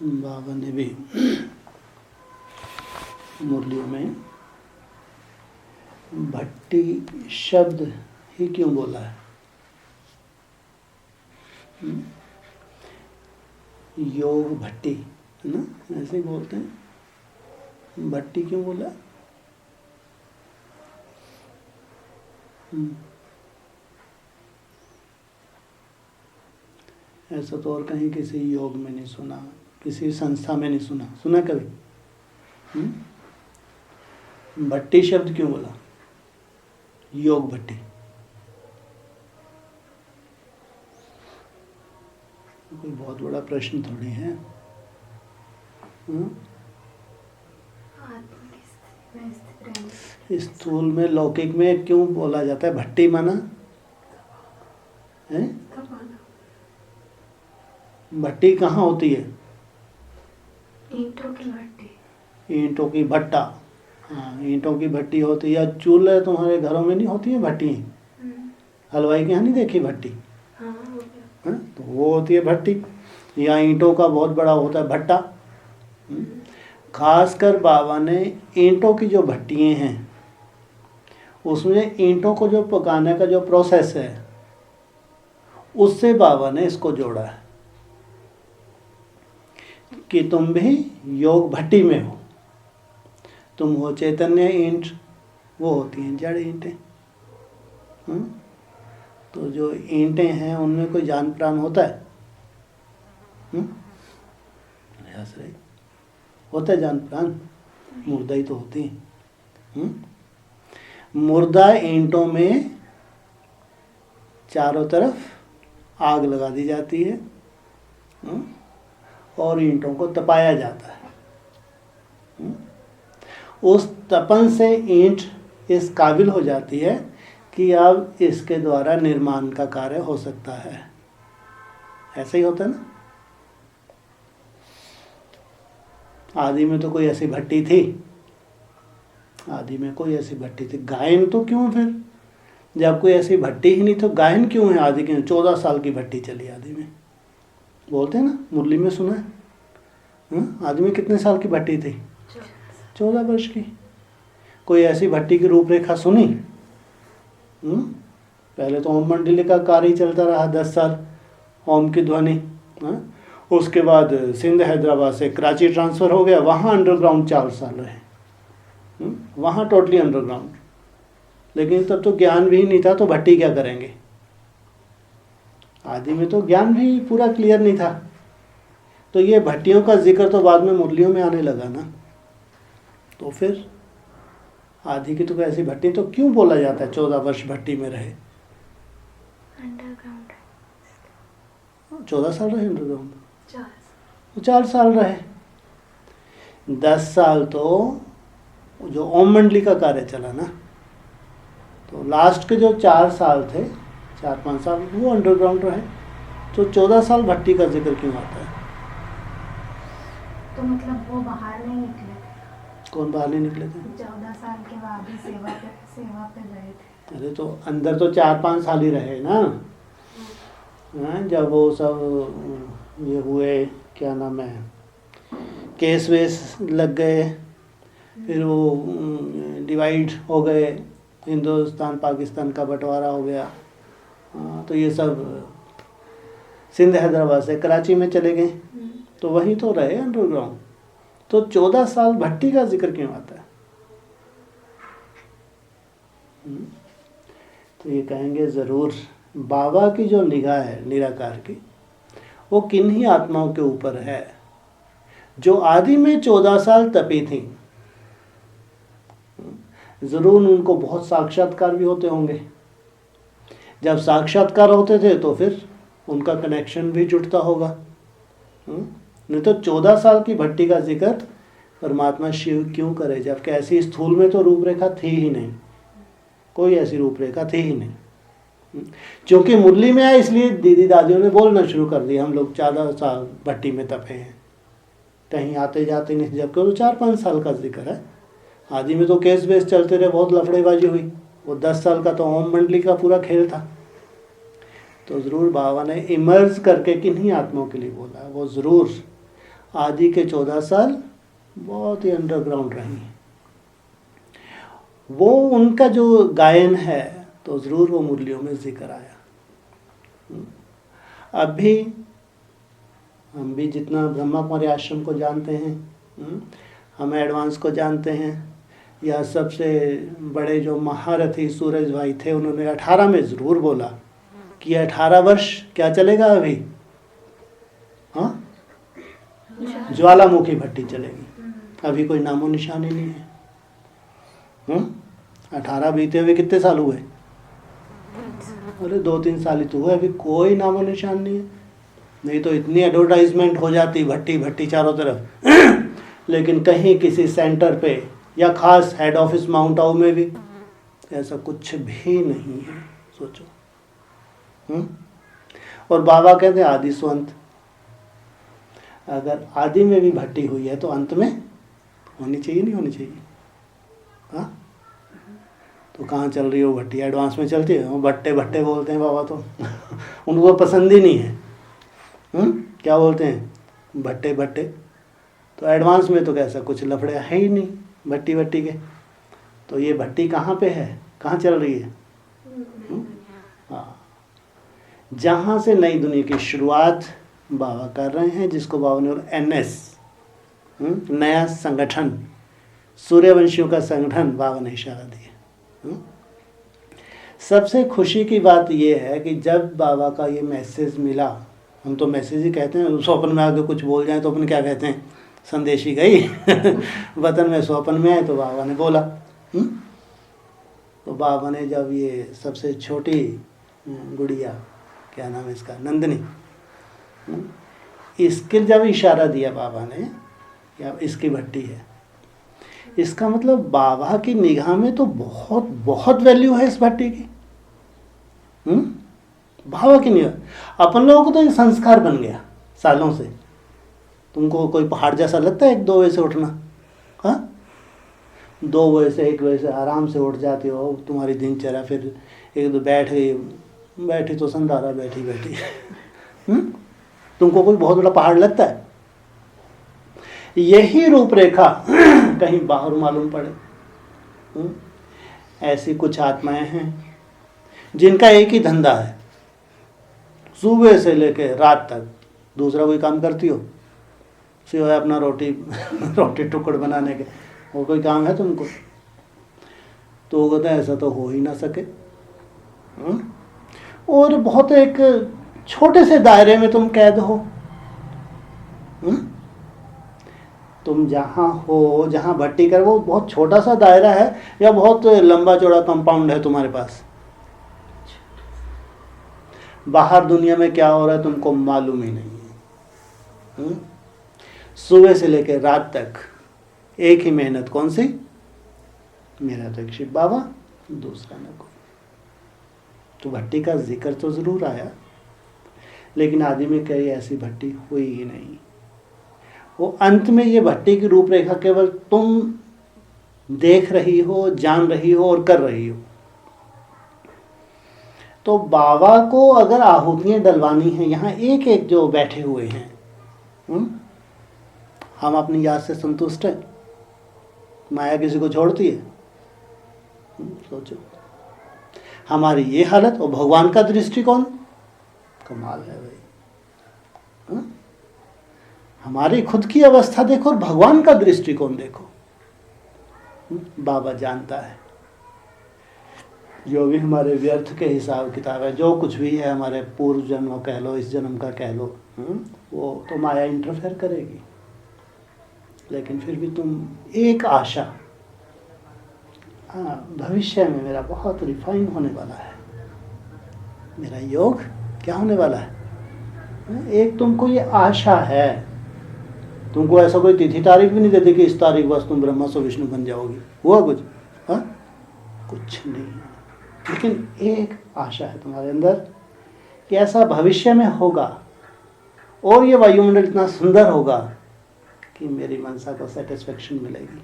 बाबा ने भी मुरलियों में भट्टी शब्द ही क्यों बोला है? योग भट्टी है ना, ऐसे ही बोलते हैं। भट्टी क्यों बोला? ऐसा तो और कहीं किसी योग में नहीं सुना, किसी संस्था में नहीं सुना। सुना कभी? भट्टी शब्द क्यों बोला? योग भट्टी। कोई बहुत बड़ा प्रश्न थोड़ी है। स्थूल में लौकिक में क्यों बोला जाता है भट्टी? माना है भट्टी कहाँ होती है? ईंटों की भट्टी। ईंटों की भट्टा, हाँ ईंटों की भट्टी होती है। या चूल्हे तुम्हारे घरों में नहीं होती है भट्टी? हलवाई के यहाँ नहीं देखी भट्टी? हाँ, है तो वो होती है भट्टी। या ईंटों का बहुत बड़ा होता है भट्टा। खासकर बाबा ने ईंटों की जो भट्टियाँ हैं उसमें ईंटों को जो पकाने का जो प्रोसेस है उससे बाबा ने इसको जोड़ा है कि तुम भी योग भट्टी में हो। तुम हो चैतन्य ईंट, वो होती हैं जड़ ईंटें। तो जो ईंटें हैं उनमें कोई जान प्राण होता है? हंस रहे, होता है जान प्राण? मुर्दा ही तो होती है। मुर्दा ईंटों में चारों तरफ आग लगा दी जाती है और ईंटों को तपाया जाता है। उस तपन से ईंट इस काबिल हो जाती है कि अब इसके द्वारा निर्माण का कार्य हो सकता है। ऐसे ही होता है ना। आदि में तो कोई ऐसी भट्टी थी? आदि में कोई ऐसी भट्टी थी? गायन तो क्यों फिर? जब कोई ऐसी भट्टी ही नहीं तो गायन क्यों है? आदि की 14 साल की भट्टी चली आदि में, बोलते हैं ना, मुरली में सुना है। आदि में कितने साल की भट्टी थी? 14 वर्ष की। कोई ऐसी भट्टी की रूपरेखा सुनी? पहले तो ओम मंडली का कार्य ही चलता रहा 10 साल, ओम की ध्वनि। उसके बाद सिंध हैदराबाद से कराची ट्रांसफ़र हो गया, वहाँ अंडरग्राउंड 4 साल रहे। वहाँ टोटली अंडरग्राउंड। लेकिन तब तो ज्ञान भी नहीं था, तो भट्टी क्या करेंगे? आदि में तो ज्ञान भी पूरा क्लियर नहीं था, तो ये भट्टियों का जिक्र तो बाद में मुरलियों में आने लगा ना। तो फिर आदि की तो ऐसी भट्टी तो क्यों बोला जाता है 14 वर्ष भट्टी में रहे? अंडरग्राउंड 14 साल रहे अंडरग्राउंड, 4 साल रहे। 10 साल तो जो ओम मंडली का कार्य चला ना, तो लास्ट के जो 4 साल थे, 4-5 साल वो अंडरग्राउंड रहे। तो 14 साल भट्टी का जिक्र क्यों आता है? तो मतलब वो बाहर नहीं निकले थे? कौन बाहर नहीं निकले थे? 14 साल के बाद ही सेवा पे गए थे। अरे तो अंदर तो 4-5 साल ही रहे ना। जब वो सब ये हुए, क्या नाम है, केस वेस लग गए, फिर वो डिवाइड हो गए, हिंदुस्तान पाकिस्तान का बंटवारा हो गया, तो ये सब सिंध हैदराबाद से कराची में चले गए, तो वहीं तो रहे अंडरग्राउंड। तो 14 साल भट्टी का जिक्र क्यों आता है? तो ये कहेंगे ज़रूर बाबा की जो निगाह है निराकार की, वो किन्हीं आत्माओं के ऊपर है जो आदि में 14 साल तपी थी। ज़रूर उनको बहुत साक्षात्कार भी होते होंगे। जब साक्षात्कार होते थे तो फिर उनका कनेक्शन भी जुड़ता होगा। नहीं तो 14 साल की भट्टी का जिक्र परमात्मा शिव क्यों करे, जबकि ऐसी स्थूल में तो रूपरेखा थी ही नहीं, कोई ऐसी रूपरेखा थी ही नहीं। क्योंकि मुरली में आया इसलिए दीदी दादियों ने बोलना शुरू कर दिया, हम लोग 14 साल भट्टी में तपे हैं, कहीं आते जाते नहीं। जबकि तो 4-5 साल का जिक्र है। आदि में तो केस बेस चलते रहे, बहुत लफड़ेबाजी हुई। वो 10 साल का तो ओम मंडली का पूरा खेल था। तो ज़रूर बाबा ने इमर्ज करके किन्हीं आत्माओं के लिए बोला, वो ज़रूर आदि के 14 साल बहुत ही अंडरग्राउंड रही हैं। वो उनका जो गायन है तो ज़रूर वो मुरलियों में जिक्र आया। अब भी हम भी जितना ब्रह्मा कुमारी आश्रम को जानते हैं, हम एडवांस को जानते हैं, या सबसे बड़े जो महारथी सूरज भाई थे उन्होंने 18 में ज़रूर बोला कि 18 वर्ष क्या चलेगा अभी, हाँ ज्वालामुखी भट्टी चलेगी, अभी कोई नामो निशानी नहीं है। 18 बीते हुए कितने साल हुए? अरे 2-3 साल ही तो हुए, अभी कोई नामो निशान नहीं है। नहीं तो इतनी एडवर्टाइजमेंट हो जाती भट्टी भट्टी चारों तरफ लेकिन कहीं किसी सेंटर पे या खास हेड ऑफिस माउंट आबू में भी ऐसा कुछ भी नहीं है। सोचो। और बाबा कहते हैं आदि सो अंत। अगर आदि में भी भट्टी हुई है तो अंत में होनी चाहिए, नहीं होनी चाहिए? हाँ, तो कहाँ चल रही है वो भट्टी? एडवांस में चलती है, वो भट्टे भट्टे बोलते हैं बाबा तो उनको पसंद ही नहीं है। क्या बोलते हैं? भट्टे भट्टे। तो एडवांस में तो कैसा कुछ लफड़े है ही नहीं भट्टी भट्टी के। तो ये भट्टी कहाँ पे है, कहाँ चल रही है? हाँ, जहाँ से नई दुनिया की शुरुआत बाबा कर रहे हैं, जिसको बाबा ने NS नया संगठन, सूर्यवंशियों का संगठन बाबा ने इशारा दिया। सबसे खुशी की बात यह है कि जब बाबा का ये मैसेज मिला, हम तो मैसेज ही कहते हैं, स्वप्न में आके कुछ बोल जाए तो अपन क्या कहते हैं? संदेशी गई वतन में स्वप्न में आए तो बाबा ने बोला। तो बाबा ने जब ये सबसे छोटी गुड़िया, क्या नाम है इसका, नंदनी, इसके जब इशारा दिया बाबा ने, या इसकी भट्टी है, इसका मतलब बाबा की निगाह में तो बहुत बहुत वैल्यू है इस भट्टी की। बाबा की निगाह। अपन लोगों को तो ये संस्कार बन गया सालों से। तुमको कोई पहाड़ जैसा लगता है 1-2 बजे से उठना? हाँ, 2 बजे से 1 बजे से आराम से उठ जाते हो, तुम्हारी दिनचर्या फिर एक दो बैठी तो संधारा बैठी बैठी तुमको कोई बहुत बड़ा पहाड़ लगता है? यही रूपरेखा कहीं बाहर मालूम पड़े। ऐसी कुछ आत्माएं हैं जिनका एक ही धंधा है, सुबह से लेकर रात तक दूसरा कोई काम करती हो सिवाय अपना रोटी टुकड़ बनाने के, वो कोई काम है तुमको? तो वो कहते हैं ऐसा तो हो ही ना सके। और बहुत एक छोटे से दायरे में तुम कैद हो। तुम जहाँ हो, जहाँ भट्टी कर, वो बहुत छोटा सा दायरा है या बहुत लंबा चौड़ा कंपाउंड है तुम्हारे पास? बाहर दुनिया में क्या हो रहा है तुमको मालूम ही नहीं है। सुबह से लेकर रात तक एक ही मेहनत, कौन सी? मेरा तो एक शिव बाबा, दूसरा न कोई। तो भट्टी का जिक्र तो जरूर आया, लेकिन आदि में कहीं ऐसी भट्टी हुई ही नहीं। वो अंत में ये भट्टी की रूपरेखा केवल तुम देख रही हो, जान रही हो और कर रही हो। तो बाबा को अगर आहुतियां डलवानी है, यहाँ एक एक जो बैठे हुए हैं, हम अपनी याद से संतुष्ट हैं? माया किसी को छोड़ती है? सोचो, हमारी ये हालत और भगवान का दृष्टिकोण कमाल है भाई। हमारी खुद की अवस्था देखो और भगवान का दृष्टिकोण देखो। बाबा जानता है जो भी हमारे व्यर्थ के हिसाब किताब है, जो कुछ भी है हमारे पूर्व जन्म कह लो, इस जन्म का कह लो, वो तो माया इंटरफेयर करेगी। लेकिन फिर भी तुम एक आशा, हाँ भविष्य में मेरा बहुत रिफाइन होने वाला है, मेरा योग क्या होने वाला है, एक तुमको ये आशा है। तुमको ऐसा कोई तिथि तारीख भी नहीं देते कि इस तारीख बस तुम ब्रह्मा से विष्णु बन जाओगी, हुआ कुछ? हाँ, कुछ नहीं। लेकिन एक आशा है तुम्हारे अंदर कि ऐसा भविष्य में होगा और ये वायुमंडल इतना सुंदर होगा कि मेरी मनसा को सेटिस्फेक्शन मिलेगी,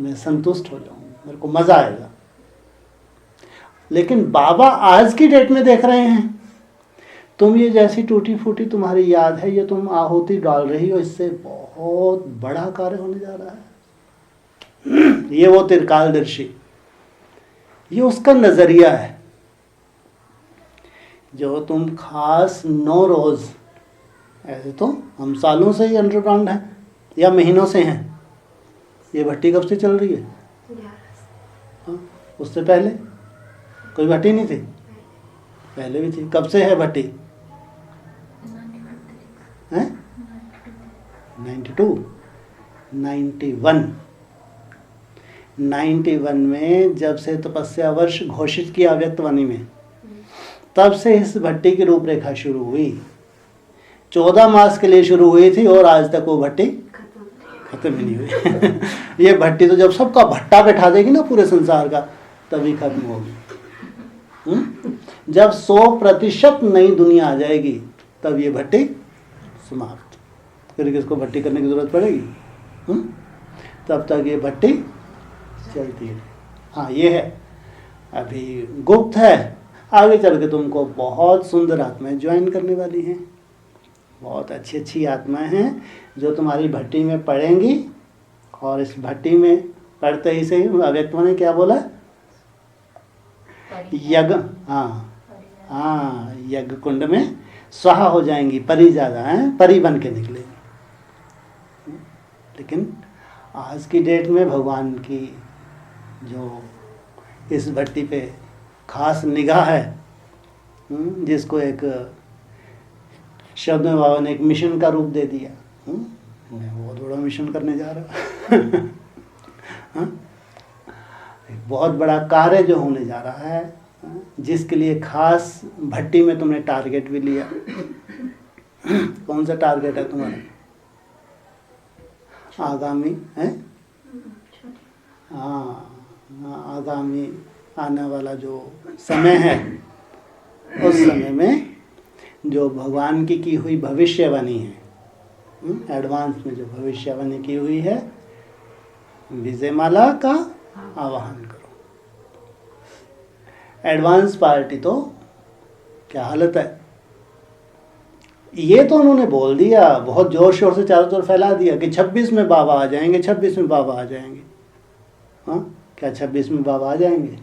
मैं संतुष्ट हो जाऊंगा, मेरे को मजा आएगा। लेकिन बाबा आज की डेट में देख रहे हैं तुम ये जैसी टूटी फूटी तुम्हारी याद है, ये तुम आहुति डाल रही हो, इससे बहुत बड़ा कार्य होने जा रहा है। ये वो त्रिकालदर्शी, ये उसका नजरिया है। जो तुम खास 9 रोज, ऐसे तो हम सालों से ही अंडरग्राउंड हैं या महीनों से हैं। ये भट्टी कब से चल रही है? हाँ, उससे पहले कोई भट्टी नहीं थी? पहले भी थी। कब से है भट्टी? 92, 91 में जब से तपस्या वर्ष घोषित किया व्यक्तवाणी में, तब से इस भट्टी की रूपरेखा शुरू हुई। 14 मास के लिए शुरू हुई थी और आज तक वो भट्टी खत्म ही नहीं हुई। ये भट्टी तो जब सबका भट्टा बैठा देगी ना पूरे संसार का, तभी खत्म होगी। जब 100% नई दुनिया आ जाएगी, तब ये भट्टी समाप्त। फिर किसको भट्टी करने की जरूरत पड़ेगी? तब तक ये भट्टी चलती है। हाँ, ये है, अभी गुप्त है। आगे चल के तुमको बहुत सुंदर आत्माएं ज्वाइन करने वाली हैं। बहुत अच्छी अच्छी आत्माएं हैं जो तुम्हारी भट्टी में पड़ेंगी। और इस भट्टी में पड़ते ही से व्यक्ति ने क्या बोला? यज्ञ, हाँ, यज्ञ कुंड में स्वाहा हो जाएंगी। परी ज़्यादा हैं, परी बन के निकलेंगी। लेकिन आज की डेट में भगवान की जो इस भट्टी पे खास निगाह है, जिसको एक शब्द में बाबा ने एक मिशन का रूप दे दिया। मैं बहुत बड़ा मिशन करने जा रहा हूँ। एक बहुत बड़ा कार्य जो होने जा रहा है, जिसके लिए खास भट्टी में तुमने टारगेट भी लिया। कौन सा टारगेट है तुम्हारा? आगामी है, हाँ, आगामी आने वाला जो समय है, उस समय में जो भगवान की हुई भविष्यवाणी है, एडवांस में जो भविष्यवाणी की हुई है, विजयमाला का आवाहन करो। एडवांस पार्टी तो क्या हालत है? ये तो उन्होंने बोल दिया, बहुत जोर शोर से चारों तरफ फैला दिया कि 26 में बाबा आ जाएंगे, 26 में बाबा आ जाएंगे। हाँ, क्या 26 में बाबा आ जाएंगे?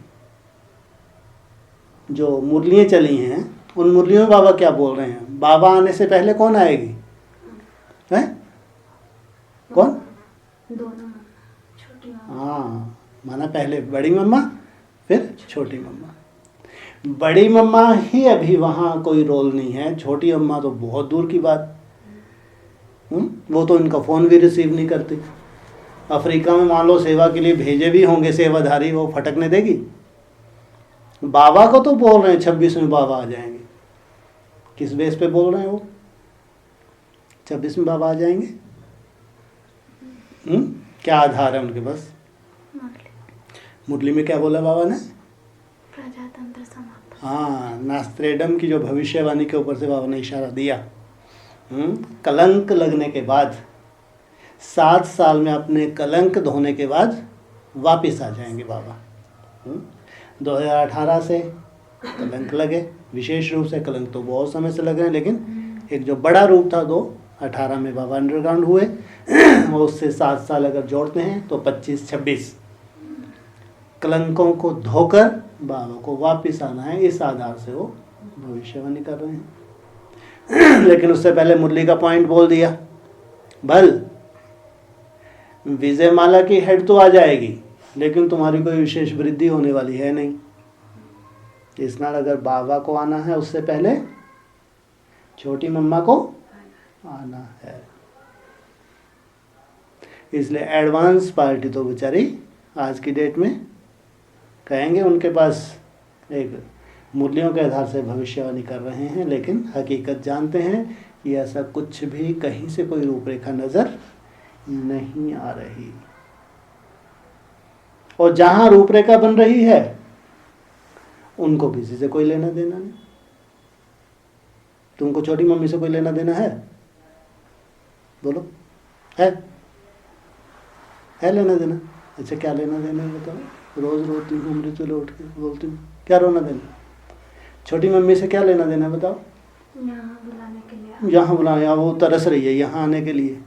जो मुरलियाँ चली हैं, उन मुरलियों में बाबा क्या बोल रहे हैं? बाबा आने से पहले कौन आएगी? हैं? कौन? दोनों, छोटी मम्मा। हाँ, माना पहले बड़ी मम्मा, फिर छोटी मम्मा। बड़ी मम्मा ही अभी वहाँ कोई रोल नहीं है, छोटी मम्मा तो बहुत दूर की बात। वो तो इनका फ़ोन भी रिसीव नहीं करती। अफ्रीका में मान लो सेवा के लिए भेजे भी होंगे सेवाधारी, वो फटकने देगी? बाबा को तो बोल रहे हैं 26 में बाबा आ जाएंगे। किस बेस पे बोल रहे हैं वो 26 में बाबा आ जाएंगे? क्या आधार है उनके पास? मुरली में क्या बोला बाबा ने? प्रजातंत्र समाप्त। हाँ, नास्त्रेडम की जो भविष्यवाणी के ऊपर से बाबा ने इशारा दिया। कलंक लगने के बाद 7 साल में अपने कलंक धोने के बाद वापस आ जाएंगे बाबा। 2018 से कलंक लगे, विशेष रूप से कलंक तो बहुत समय से लग रहे हैं, लेकिन एक जो बड़ा रूप था 2018 में बाबा अंडरग्राउंड हुए, वो उससे 7 साल अगर जोड़ते हैं तो 25-26 कलंकों को धोकर बाबा को वापस आना है। इस आधार से वो भविष्यवाणी कर रहे हैं। लेकिन उससे पहले मुरली का पॉइंट बोल दिया, भल विजयमाला की हेड तो आ जाएगी, लेकिन तुम्हारी कोई विशेष वृद्धि होने वाली है नहीं। इस नाल अगर बाबा को आना है, उससे पहले छोटी मम्मा को आना है। इसलिए एडवांस पार्टी तो बेचारी आज की डेट में कहेंगे उनके पास एक मूल्यों के आधार से भविष्यवाणी कर रहे हैं, लेकिन हकीकत जानते हैं कि ऐसा कुछ भी कहीं से कोई रूपरेखा नजर नहीं आ रही। और जहां रूपरेखा बन रही है, उनको किसी से कोई लेना देना नहीं। तुमको छोटी मम्मी से कोई लेना देना है? बोलो, है लेना देना? अच्छा, क्या लेना देना है बताओ? रोज रोती हूँ, अमृत वेले उठ के बोलती हूँ, क्या रोना देना? छोटी मम्मी से क्या लेना देना है बताओ? यहाँ बुलाने के लिए। यहाँ बुलाया, वो तरस रही है यहाँ आने के लिए।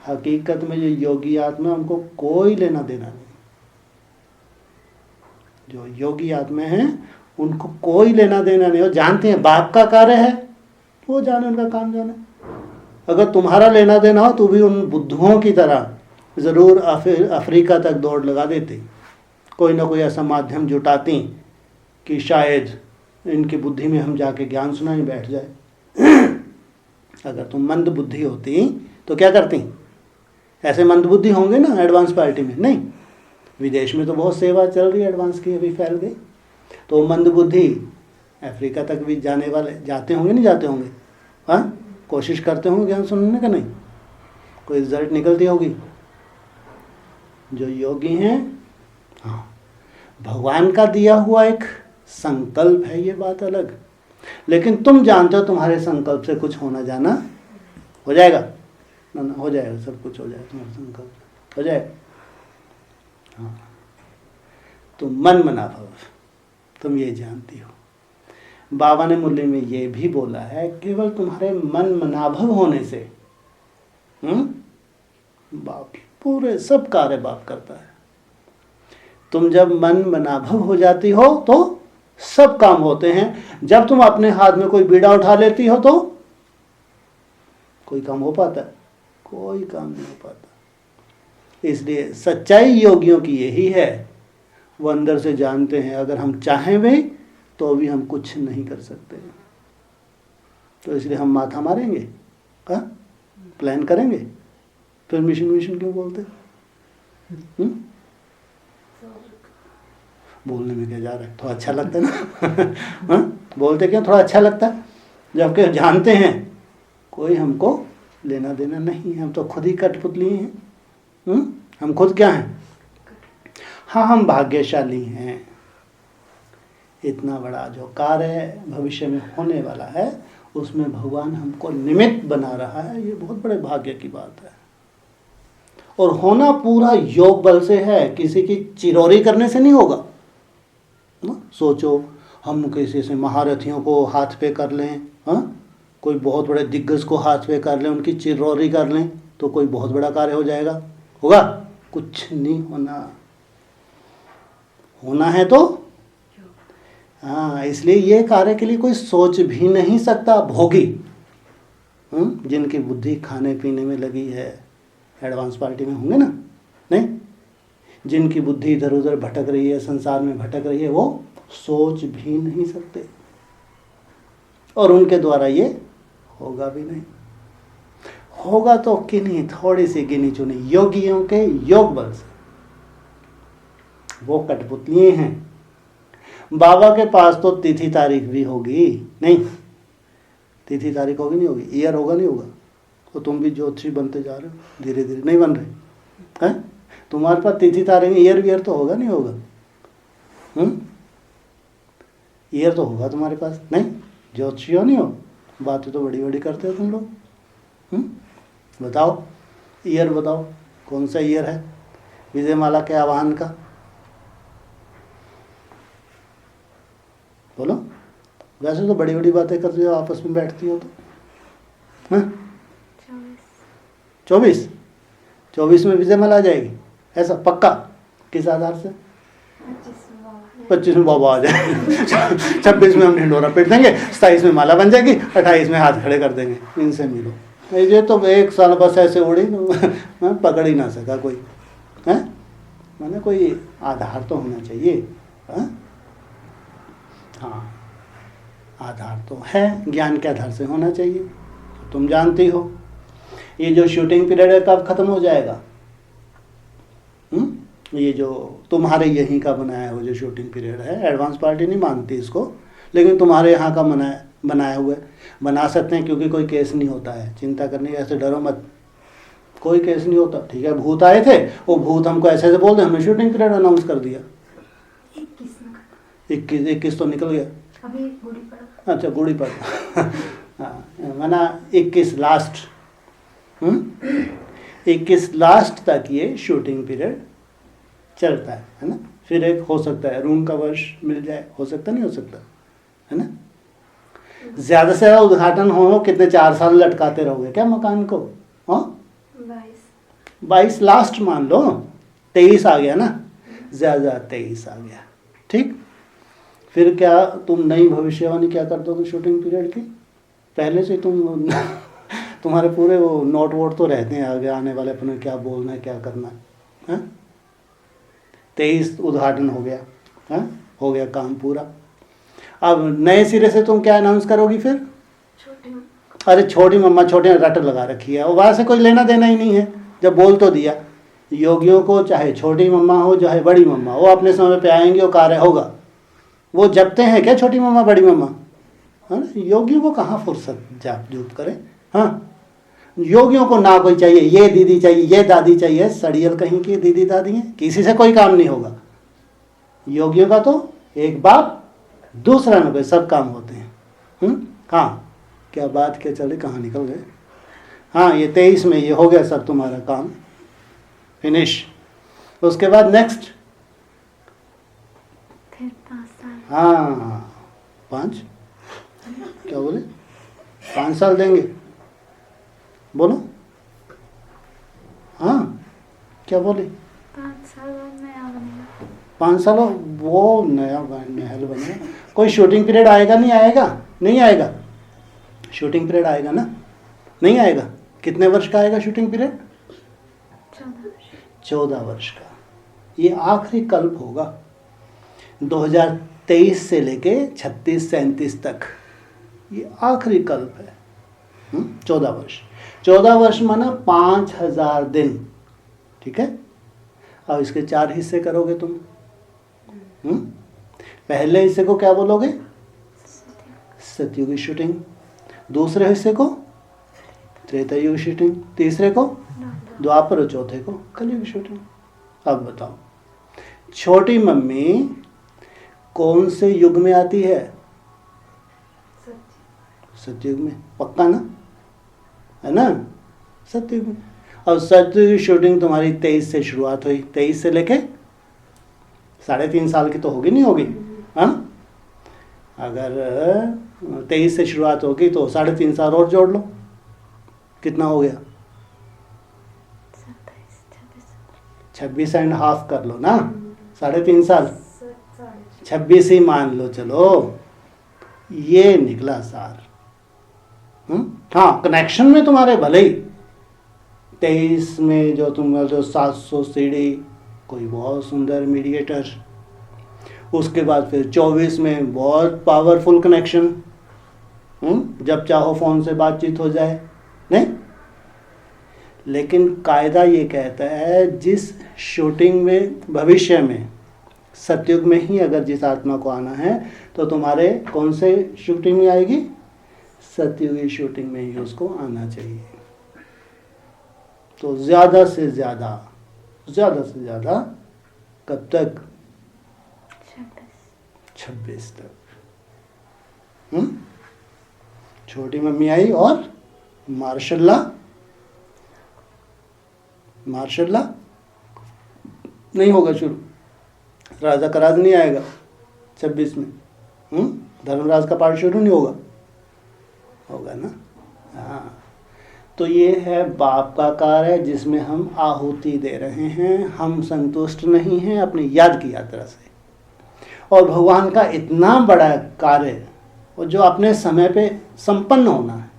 हकीकत में जो योगी आत्मा है, उनको कोई लेना देना नहीं। जो योगी आत्मा है उनको कोई लेना देना नहीं। वो जानते हैं बाप का कार्य है, वो जाने, उनका काम जाने। अगर तुम्हारा लेना देना हो तो भी उन बुद्धुओं की तरह ज़रूर अफ्रीका तक दौड़ लगा देती, कोई ना कोई ऐसा माध्यम जुटाती कि शायद इनकी बुद्धि में हम जाके ज्ञान सुनाने बैठ जाए। अगर तुम मंद बुद्धि होती तो क्या करती? ऐसे मंद बुद्धि होंगे ना एडवांस पार्टी में? नहीं, विदेश में तो बहुत सेवा चल रही है एडवांस की, अभी फैल गई। तो मंद बुद्धि अफ्रीका तक भी जाने वाले जाते होंगे, नहीं जाते होंगे? हाँ, कोशिश करते होंगे ज्ञान सुनने का, नहीं कोई रिजल्ट निकलती होगी। जो योगी हैं, हाँ, भगवान का दिया हुआ एक संकल्प है, ये बात अलग। लेकिन तुम जानते हो तुम्हारे संकल्प से कुछ होना जाना हो जाएगा ना? ना, हो जाएगा, सब कुछ हो जाएगा, तुम्हारा संकल्प हो जाएगा। हाँ, तुम मन मना भव, तुम ये जानती हो। बाबा ने मुरली में ये भी बोला है, केवल तुम्हारे मन मनाभव होने से बाप पूरे सब कार्य बाप करता है। तुम जब मन मनाभव हो जाती हो तो सब काम होते हैं। जब तुम अपने हाथ में कोई बीड़ा उठा लेती हो तो कोई काम हो पाता है? कोई काम नहीं हो पाता। इसलिए सच्चाई योगियों की यही है, वो अंदर से जानते हैं अगर हम चाहें भी तो भी हम कुछ नहीं कर सकते। तो इसलिए हम माथा मारेंगे, प्लान करेंगे, फिर मिशन क्यों बोलते? बोलने में क्या जा रहा है? थोड़ा अच्छा लगता है ना। बोलते क्यों? थोड़ा अच्छा लगता है, जबकि जानते हैं कोई हमको लेना देना नहीं है। हम तो खुद ही कठपुतली हैं। हम खुद क्या हैं? हाँ, हम भाग्यशाली हैं। इतना बड़ा जो कार्य भविष्य में होने वाला है, उसमें भगवान हमको निमित्त बना रहा है। ये बहुत बड़े भाग्य की बात है। और होना पूरा योग बल से है, किसी की चिरौरी करने से नहीं होगा ना। सोचो हम किसी से महारथियों को हाथ पे कर लें, कोई बहुत बड़े दिग्गज को हाथ पे कर लें, उनकी चिरौरी कर लें, तो कोई बहुत बड़ा कार्य हो जाएगा? होगा? कुछ नहीं होना। होना है तो हाँ, इसलिए ये कार्य के लिए कोई सोच भी नहीं सकता। भोगी जिनकी बुद्धि खाने पीने में लगी है, एडवांस पार्टी में होंगे ना? नहीं, जिनकी बुद्धि इधर उधर भटक रही है, संसार में भटक रही है, वो सोच भी नहीं सकते, और उनके द्वारा ये होगा भी नहीं। होगा तो किन्हीं थोड़ी सी गिनी चुनी योगियों के योग बल से। वो कठपुतली हैं। बाबा के पास तो तिथि तारीख भी होगी, नहीं? तिथि तारीख होगी नहीं होगी? ईयर होगा नहीं होगा? तो तुम भी ज्योतिषी बनते जा रहे हो, धीरे धीरे नहीं बन रहे हैं? तुम्हारे पास तिथि तारीख ईयर वियर तो होगा नहीं होगा? ईयर तो होगा तुम्हारे पास, नहीं? ज्योतिषी हो नहीं हो? बातें तो बड़ी बड़ी करते हो तुम लोग। बताओ ईयर, बताओ कौन सा ईयर है विजयमाला के आह्वान का? बोलो। वैसे तो बड़ी बड़ी बातें करते हो, आपस में बैठती हो तो। 24 में विजयमाला आ जाएगी, ऐसा पक्का? किस आधार से? 25 में बाबा आ जाए। 26 में हम ढिंडोरा पीट देंगे, 27 में माला बन जाएगी, 28 में हाथ खड़े कर देंगे, इनसे मिलो। ये तो एक साल बस ऐसे उड़ी, पकड़ ही ना सका कोई है। मैंने कोई आधार तो होना चाहिए। हाँ, आधार तो है, ज्ञान के आधार से होना चाहिए। तुम जानती हो ये जो शूटिंग पीरियड है कब खत्म हो जाएगा? ये जो तुम्हारे यहीं का बनाया हुआ जो शूटिंग पीरियड है, एडवांस पार्टी नहीं मानती इसको, लेकिन तुम्हारे यहाँ का बनाया हुआ है। बना सकते हैं क्योंकि कोई केस नहीं होता है, चिंता करने की, ऐसे डरो मत, कोई केस नहीं होता। ठीक है, भूत आए थे, वो भूत हमको ऐसे ऐसे बोल दे, हमने शूटिंग पीरियड अनाउंस कर दिया। 21 तो निकल गया अभी, गुड़ी पड़वा। अच्छा, गुड़ी पड़वा। हाँ, माना 21 लास्ट 21 लास्ट तक ये शूटिंग पीरियड चलता है ना। फिर एक हो सकता है रूम का वर्ष मिल जाए, हो सकता नहीं हो सकता है ना। ज्यादा से ज्यादा उद्घाटन हो कितने, 4 साल लटकाते रहोगे क्या मकान को? हाँ 22 लास्ट मान लो, 23 आ गया ना, ज्यादा 23 आ गया, ठीक। फिर क्या तुम नई भविष्यवाणी क्या कर दोगे शूटिंग पीरियड की? पहले से तुम तुम्हारे पूरे वो नोट वोट तो रहते हैं आगे आने वाले अपने क्या बोलना है क्या करना है। 23 उद्घाटन हो गया, हाँ हो गया काम पूरा। अब नए सिरे से तुम क्या अनाउंस करोगी फिर? अरे छोटी मम्मा, छोटे रट लगा रखी है, और वहाँ से कोई लेना देना ही नहीं है। जब बोल तो दिया, योगियों को चाहे छोटी मम्मा हो चाहे बड़ी मम्मा, वो अपने समय पे आएंगे और कार्य होगा। वो जपते हैं क्या छोटी मम्मा बड़ी मम्मा? है ना, योगियों को कहाँ फुर्सत जाप जूप करें। हाँ, योगियों को ना कोई चाहिए, ये दीदी चाहिए, ये दादी चाहिए, सड़ियल कहीं की दीदी दादी हैं, किसी से कोई काम नहीं होगा। योगियों का तो एक बाप दूसरा न कोई, सब काम होते हैं। हाँ, क्या बात क्या चले, कहाँ निकल गए। हाँ, ये 23 में ये हो गया सब तुम्हारा काम फिनिश। उसके बाद नेक्स्ट फिर 5 साल। हाँ 5, क्या बोले? 5 साल देंगे, बोलो। हाँ क्या बोले? 5 साल बाद नया बनेगा। 5 साल वो नया महल बनेगा। कोई शूटिंग पीरियड आएगा नहीं आएगा? नहीं आएगा, शूटिंग पीरियड आएगा ना? नहीं आएगा। कितने वर्ष का आएगा शूटिंग पीरियड? 14 वर्ष का। ये आखिरी कल्प होगा 2023 से लेके 36-37 तक, ये आखिरी कल्प है। 14 वर्ष, 14 वर्ष माना 5000 दिन, ठीक है। अब इसके 4 हिस्से करोगे तुम। पहले हिस्से को क्या बोलोगे? सतयुग की शूटिंग। दूसरे हिस्से को त्रेता युग शूटिंग। तीसरे को द्वापर और चौथे को कलयुग शूटिंग। अब बताओ, छोटी मम्मी कौन से युग में आती है? सतयुग में, पक्का ना? है ना, सतयुग में। अब सतयुग की शूटिंग तुम्हारी 23 से शुरुआत हुई, 23 से लेके 3.5 साल की तो होगी नहीं होगी? हाँ, अगर 23 से शुरुआत होगी तो 3.5 साल और जोड़ लो, कितना हो गया? 26.5 कर लो ना, 3.5 साल, 26 ही मान लो। चलो, ये निकला सार। हाँ, कनेक्शन में तुम्हारे भले ही 23 में जो तुम जो 700 सीढ़ी, कोई बहुत सुंदर मीडिएटर, उसके बाद फिर 24 में बहुत पावरफुल कनेक्शन, जब चाहो फोन से बातचीत हो जाए, नहीं। लेकिन कायदा ये कहता है जिस शूटिंग में भविष्य में सतयुग में ही अगर जिस आत्मा को आना है तो तुम्हारे कौन से शूटिंग में आएगी? सतयुगी शूटिंग में ही उसको आना चाहिए। तो ज्यादा से ज्यादा कब तक? 26 तक। छोटी मम्मी आई और मार्शल नहीं होगा शुरू, राजा का राज नहीं आएगा 26 में। धर्मराज का पाठ शुरू नहीं होगा ना। हाँ, तो ये है बाप का कार्य जिसमें हम आहुति दे रहे हैं। हम संतुष्ट नहीं हैं अपनी याद की यात्रा से, और भगवान का इतना बड़ा कार्य और जो अपने समय पे संपन्न होना है।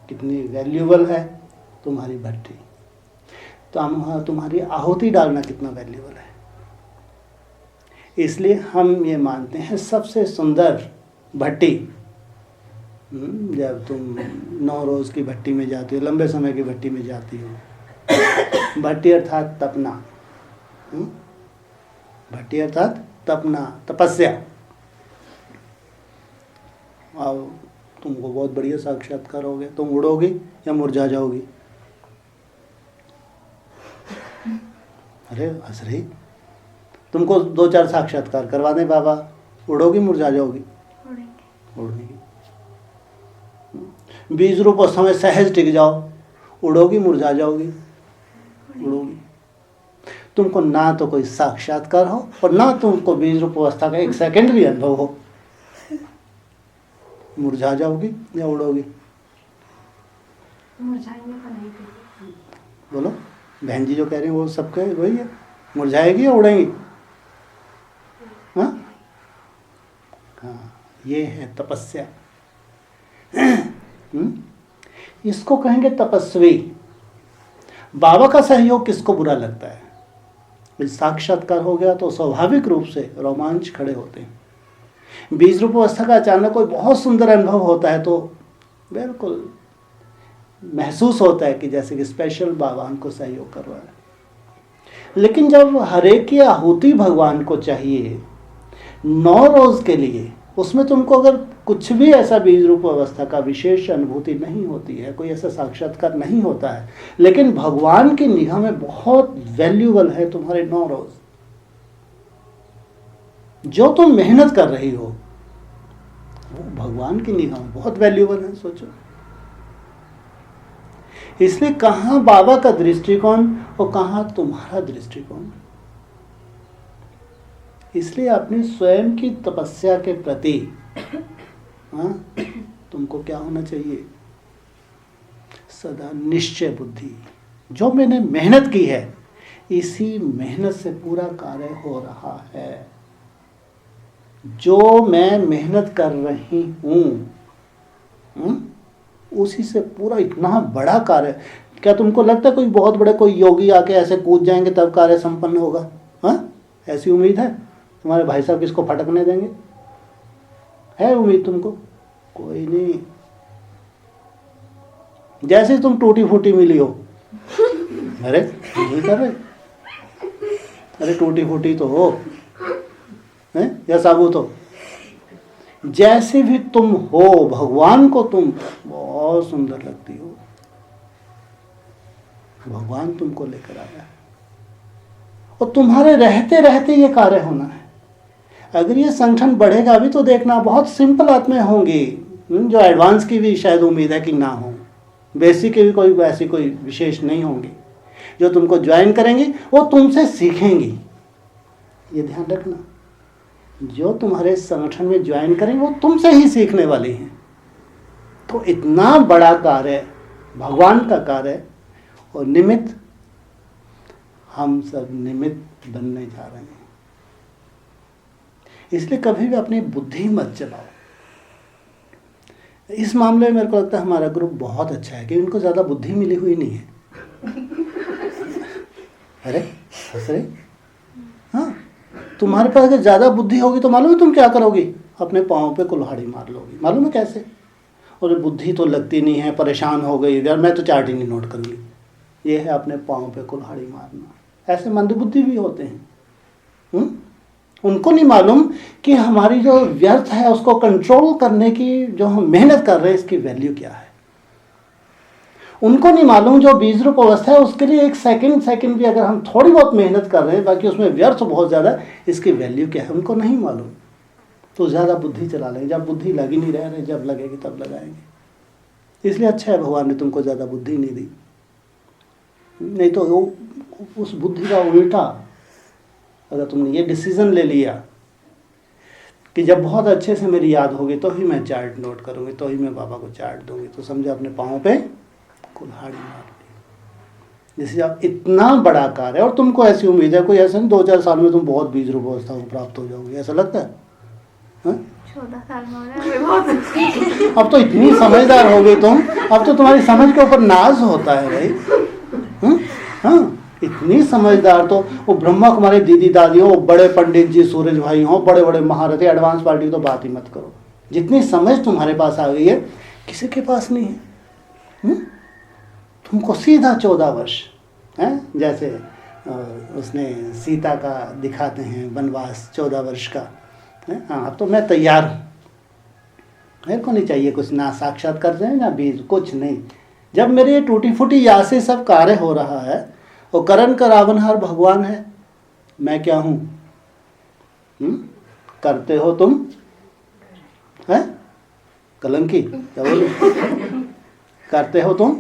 कितनी वैल्यूबल है तुम्हारी भट्टी, तो तुम्हारी आहुति डालना कितना वैल्यूबल है। इसलिए हम ये मानते हैं सबसे सुंदर भट्टी, जब तुम 9 रोज की भट्टी में जाती हो, लंबे समय की भट्टी में जाती हो। भट्टी अर्थात तपना, भट्टी अर्थात तपना, तपस्या। और तुमको बहुत बढ़िया साक्षात्कार हो गया, तुम उड़ोगी या मुरझा जाओगी? अरे हंस रही, तुमको 2-4 साक्षात्कार करवा दें बाबा, उड़ोगी मुरझा जाओगी? उड़ेगी। 20 रूप समय सहज टिक जाओ, उड़ोगी मुरझा जाओगी? उड़ोगी। तुमको ना तो कोई साक्षात्कार हो और ना तुमको बीज रूप अवस्था का 1 सेकंड भी अनुभव हो। मुरझा जाओगी या उड़ोगी? मुरझाएंगे तो नहीं करेंगे। बोलो, बहन जी जो कह रही हैं वो सबके वही है, मुरझाएगी या उड़ेंगी? हाँ हाँ, ये है तपस्या। इसको कहेंगे तपस्वी। बाबा का सहयोग किसको बुरा लगता है? साक्षात्कार हो गया तो स्वाभाविक रूप से रोमांच खड़े होते हैं। बीज रूप अवस्था का अचानक कोई बहुत सुंदर अनुभव होता है तो बिल्कुल महसूस होता है कि जैसे कि स्पेशल बाबा हमको सहयोग कर रहा है। लेकिन जब हरे की आहुति भगवान को चाहिए 9 रोज के लिए, उसमें तुमको अगर कुछ भी ऐसा बीज रूप अवस्था का विशेष अनुभूति नहीं होती है, कोई ऐसा साक्षात्कार नहीं होता है, लेकिन भगवान की निगाह में बहुत वैल्यूबल है तुम्हारे 9 रोज। जो तुम मेहनत कर रही हो वो भगवान की निगाह में बहुत वैल्यूबल है। सोचो, इसलिए कहां बाबा का दृष्टिकोण और कहां तुम्हारा दृष्टिकोण। इसलिए अपनी स्वयं की तपस्या के प्रति तुमको क्या होना चाहिए? सदा निश्चय बुद्धि। जो मैंने मेहनत की है, इसी मेहनत से पूरा कार्य हो रहा है। जो मैं मेहनत कर रही हूं, उसी से पूरा इतना बड़ा कार्य। क्या तुमको लगता है कोई बहुत बड़े कोई योगी आके ऐसे कूद जाएंगे तब कार्य संपन्न होगा? हाँ, ऐसी उम्मीद है? तुम्हारे भाई साहब किसको फटकने देंगे? है उम्मीद तुमको? कोई नहीं। जैसे तुम टूटी फूटी मिली हो, अरे नहीं कर रहे, अरे टूटी फूटी तो हो है या साबुत हो, जैसे भी तुम हो, भगवान को तुम बहुत सुंदर लगती हो। भगवान तुमको लेकर आया है और तुम्हारे रहते रहते ये कार्य होना है। अगर ये संगठन बढ़ेगा भी तो देखना, बहुत सिंपल आत्माएं होंगी, जो एडवांस की भी शायद उम्मीद है कि ना हो, बेसिक की भी कोई ऐसी कोई विशेष नहीं होंगी। जो तुमको ज्वाइन करेंगी वो तुमसे सीखेंगी। ये ध्यान रखना, जो तुम्हारे संगठन में ज्वाइन करेंगे वो तुमसे ही सीखने वाली हैं। तो इतना बड़ा कार्य, भगवान का कार्य, और निमित्त हम सब निमित्त बनने जा रहे हैं। इसलिए कभी भी अपनी बुद्धि मत चलाओ। इस मामले में मेरे को लगता है हमारा ग्रुप बहुत अच्छा है कि उनको ज़्यादा बुद्धि मिली हुई नहीं है। अरे हंस रहे? हाँ, तुम्हारे पास अगर ज़्यादा बुद्धि होगी तो मालूम है तुम क्या करोगी? अपने पाँव पे कुल्हाड़ी मार लोगी। मालूम है कैसे? और बुद्धि तो लगती नहीं है, परेशान हो गई, यार मैं तो चार्ट ही नहीं नोट करूँगी। ये है अपने पाँव पे कुल्हाड़ी मारना। ऐसे मंदबुद्धि भी होते हैं। उनको नहीं मालूम कि हमारी जो व्यर्थ है उसको कंट्रोल करने की जो हम मेहनत कर रहे हैं, इसकी वैल्यू क्या है। उनको नहीं मालूम जो बीज रूप अवस्था है उसके लिए 1 सेकंड भी अगर हम थोड़ी बहुत मेहनत कर रहे हैं, बाकी उसमें व्यर्थ बहुत ज़्यादा, इसकी वैल्यू क्या है उनको नहीं मालूम। तो ज़्यादा बुद्धि चला लेंगे। जब बुद्धि लगी नहीं रह रहे, जब लगेगी तब लगाएंगे। इसलिए अच्छा है भगवान ने तुमको ज़्यादा बुद्धि नहीं दी, नहीं तो उस बुद्धि का उल्टा अगर तुमने ये डिसीजन ले लिया कि जब बहुत अच्छे से मेरी याद होगी तो ही मैं चार्ट नोट करूँगी, तो ही मैं बाबा को चार्ट दूंगी, तो समझे अपने पाँव पे कुल्हाड़ी मार दी। जैसे अब इतना बड़ा कार्य है और तुमको ऐसी उम्मीद है, कोई ऐसा नहीं 2-4 साल में तुम बहुत बीज रूप अवस्था को प्राप्त हो जाओगे, ऐसा लगता है? 14 साल में हो रहा है बहुत। अब तो इतनी समझदार हो गई तुम, अब तो तुम्हारी समझ के ऊपर नाज होता है भाई। हाँ, इतनी समझदार। तो वो ब्रह्मा कुमारी दीदी दादी हो, बड़े पंडित जी सूरज भाई हो, बड़े बड़े महारथी, एडवांस पार्टी तो बात ही मत करो। जितनी समझ तुम्हारे पास आ गई है किसी के पास नहीं है। तुमको सीधा 14 वर्ष है, जैसे उसने सीता का दिखाते हैं वनवास 14 वर्ष का है। हाँ, अब तो मैं तैयार हूँ, मेरे को नहीं चाहिए कुछ, ना साक्षात्कार से ना बीज, कुछ नहीं। जब मेरे ये टूटी फूटी याद से सब कार्य हो रहा है और करण का रावणहार भगवान है, मैं क्या हूँ? करते हो तुम है कलंकी, क्या बोलूं? करते हो तुम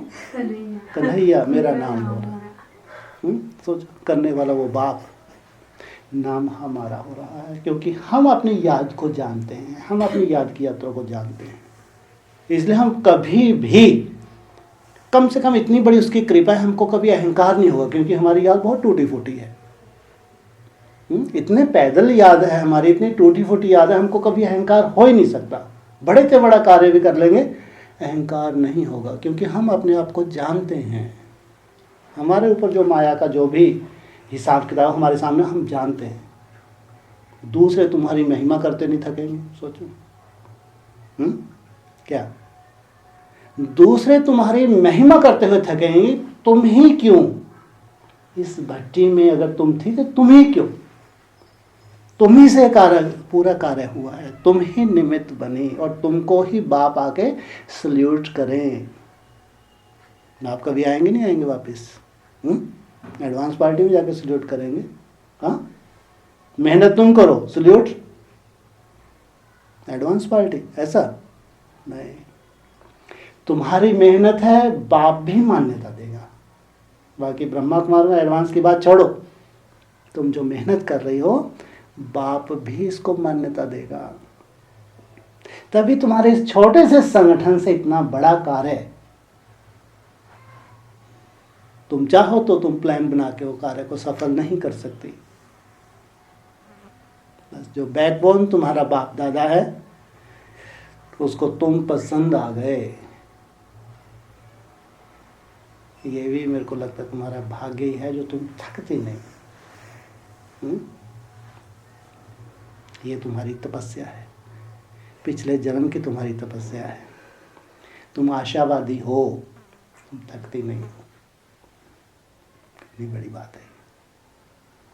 कन्हैया, मेरा नाम हो रहा सोच, करने वाला वो बाप, नाम हमारा हो रहा है क्योंकि हम अपनी याद को जानते हैं, हम अपनी याद की यात्रा को जानते हैं। इसलिए हम कभी भी, कम से कम इतनी बड़ी उसकी कृपा है, हमको कभी अहंकार नहीं होगा क्योंकि हमारी याद बहुत टूटी फूटी है। इतने पैदल याद है हमारी, इतनी टूटी फूटी याद है, हमको कभी अहंकार हो ही नहीं सकता। बड़े से बड़ा कार्य भी कर लेंगे, अहंकार नहीं होगा क्योंकि हम अपने आप को जानते हैं। हमारे ऊपर जो माया का जो भी हिसाब किताब हमारे सामने, हम जानते हैं। दूसरे तुम्हारी महिमा करते नहीं थकेंगे, सोचो। क्या दूसरे तुम्हारी महिमा करते हुए थकेंगे? तुम ही क्यों? इस भट्टी में अगर तुम थी तो तुम ही क्यों? तुम ही से कार्य, पूरा कार्य हुआ है, तुम ही निमित्त बनी और तुमको ही बाप आके सल्यूट करें। आप कभी आएंगे नहीं आएंगे वापस? एडवांस पार्टी में जाके सल्यूट करेंगे? हाँ, मेहनत तुम करो, सल्यूट एडवांस पार्टी, ऐसा नहीं। तुम्हारी मेहनत है, बाप भी मान्यता देगा। बाकी ब्रह्मा कुमार में एडवांस की बात छोड़ो, तुम जो मेहनत कर रही हो बाप भी इसको मान्यता देगा। तभी तुम्हारे इस छोटे से संगठन से इतना बड़ा कार्य, तुम चाहो तो तुम प्लान बना के वो कार्य को सफल नहीं कर सकती। बस जो बैकबोन तुम्हारा बाप दादा है उसको तुम पसंद आ गए, ये भी मेरे को लगता है तुम्हारा भाग्य ही है जो तुम थकती नहीं। ये तुम्हारी तपस्या है, पिछले जन्म की तुम्हारी तपस्या है। तुम आशावादी हो, तुम थकती नहीं हो, कितनी बड़ी बात है।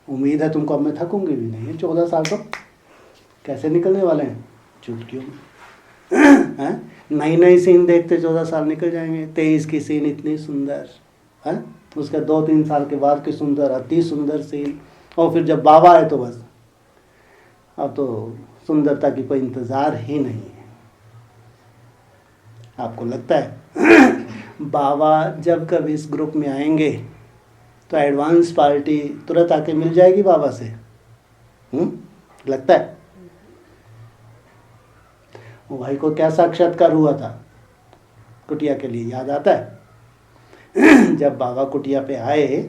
उम्मीद है तुमको अब मैं थकूंगी भी नहीं। 14 साल तो कैसे निकलने वाले हैं, चुटकियों में। नई नई सीन देखते 14 साल निकल जाएंगे। 23 की सीन इतनी सुंदर है, उसके 2-3 साल के बाद की सुंदर, अति सुंदर सीन, और फिर जब बाबा आए तो बस अब तो सुंदरता की कोई इंतज़ार ही नहीं है। आपको लगता है बाबा जब कभी इस ग्रुप में आएंगे तो एडवांस पार्टी तुरंत आके मिल जाएगी बाबा से? लगता है? वो भाई को क्या साक्षात्कार हुआ था कुटिया के लिए, याद आता है? जब बाबा कुटिया पे आए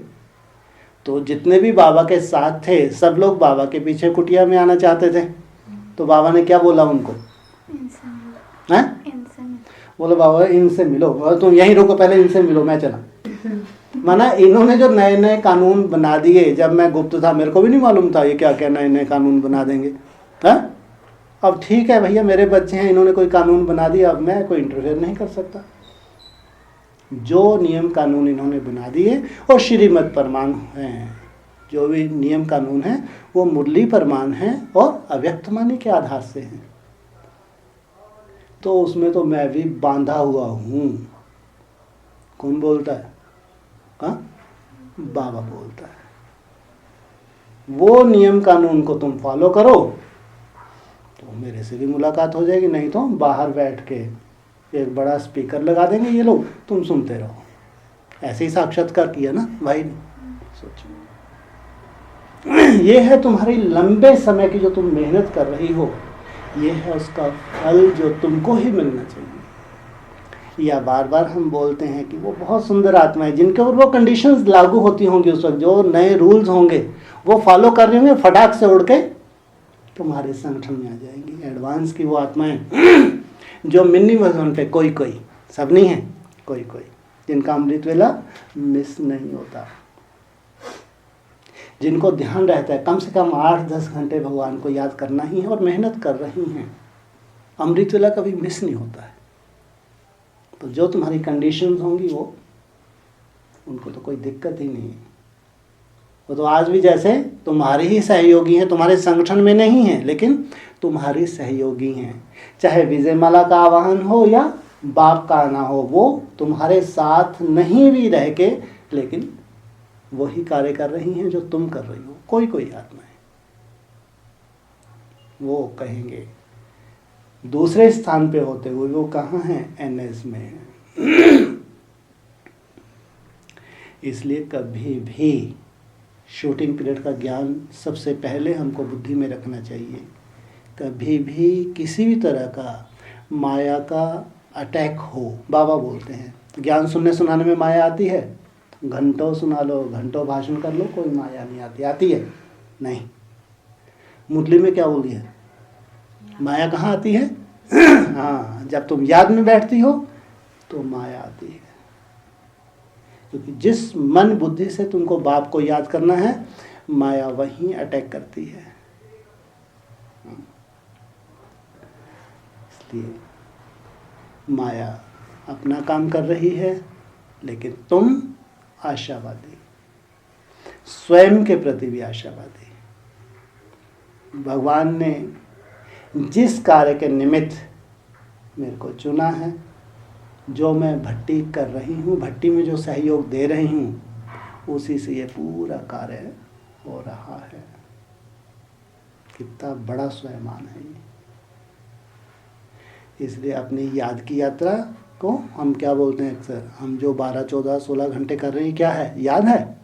तो जितने भी बाबा के साथ थे सब लोग बाबा के पीछे कुटिया में आना चाहते थे। तो बाबा ने क्या बोला उनको? बोला बाबा इनसे मिलो। बोला तुम यहीं रुको, पहले इनसे मिलो, मैं चला। माना इन्होंने जो नए नए कानून बना दिए, जब मैं गुप्त था मेरे को भी नहीं मालूम था ये क्या क्या नए नए कानून बना देंगे। हाँ, अब ठीक है भैया, मेरे बच्चे हैं, इन्होंने कोई कानून बना दिया, अब मैं कोई इंटरफेयर नहीं कर सकता। जो नियम कानून इन्होंने बना दिए और श्रीमद् प्रमाण हैं, जो भी नियम कानून हैं वो मुरली प्रमाण हैं और अव्यक्तवाणी के आधार से हैं। तो उसमें तो मैं भी बांधा हुआ हूँ। कौन बोलता है? हाँ, बाबा बोलता है। वो नियम कानून को तुम फॉलो करो तो मेरे से भी मुलाकात हो जाएगी, नहीं तो बाहर बैठ के एक बड़ा स्पीकर लगा देंगे ये लोग, तुम सुनते रहो। ऐसे ही साक्षात्कार किया ना भाई ने, सोचो। ये है तुम्हारी लंबे समय की जो तुम मेहनत कर रही हो, ये है उसका फल जो तुमको ही मिलना चाहिए। या बार बार हम बोलते हैं कि वो बहुत सुंदर आत्माएं जिनके ऊपर वो कंडीशंस लागू होती होंगी उस वक्त, जो नए रूल्स होंगे वो फॉलो कर रही होंगे, फटाक से उड़ के तुम्हारे संगठन में आ जाएंगी। एडवांस की वो आत्माएं जो मिनी वर्जन पे कोई कोई, सब नहीं है, कोई कोई, जिनका अमृत वेला मिस नहीं होता, जिनको ध्यान रहता है कम से कम 8-10 घंटे भगवान को याद करना ही है और मेहनत कर रही हैं, अमृत वेला कभी मिस नहीं होता है। तो जो तुम्हारी कंडीशंस होंगी वो, उनको तो कोई दिक्कत ही नहीं है। वो तो आज भी जैसे तुम्हारी ही सहयोगी हैं, तुम्हारे संगठन में नहीं है लेकिन तुम्हारी सहयोगी हैं। चाहे विजयमाला का आवाहन हो या बाप का आना हो, वो तुम्हारे साथ नहीं भी रह के लेकिन वही कार्य कर रही हैं जो तुम कर रही हो। कोई कोई आत्मा है, वो कहेंगे दूसरे स्थान पे होते हुए वो कहाँ हैं? एनएस में है। इसलिए कभी भी शूटिंग पीरियड का ज्ञान सबसे पहले हमको बुद्धि में रखना चाहिए। कभी भी किसी भी तरह का माया का अटैक हो, बाबा बोलते हैं ज्ञान सुनने सुनाने में माया आती है, घंटों सुना लो, घंटों भाषण कर लो, कोई माया नहीं आती। आती है? नहीं। मुरली में क्या बोली है? माया कहाँ आती है? हाँ, जब तुम याद में बैठती हो तो माया आती है। क्योंकि जिस मन बुद्धि से तुमको बाप को याद करना है, माया वहीं अटैक करती है। इसलिए माया अपना काम कर रही है, लेकिन तुम आशावादी, स्वयं के प्रति भी आशावादी। भगवान ने जिस कार्य के निमित्त मेरे को चुना है, जो मैं भट्टी कर रही हूँ, भट्टी में जो सहयोग दे रही हूँ, उसी से ये पूरा कार्य हो रहा है। कितना बड़ा स्वयंमान है ये। इसलिए अपनी याद की यात्रा को हम क्या बोलते हैं अक्सर, हम जो 12, 14, 16 घंटे कर रहे हैं, क्या है? याद है?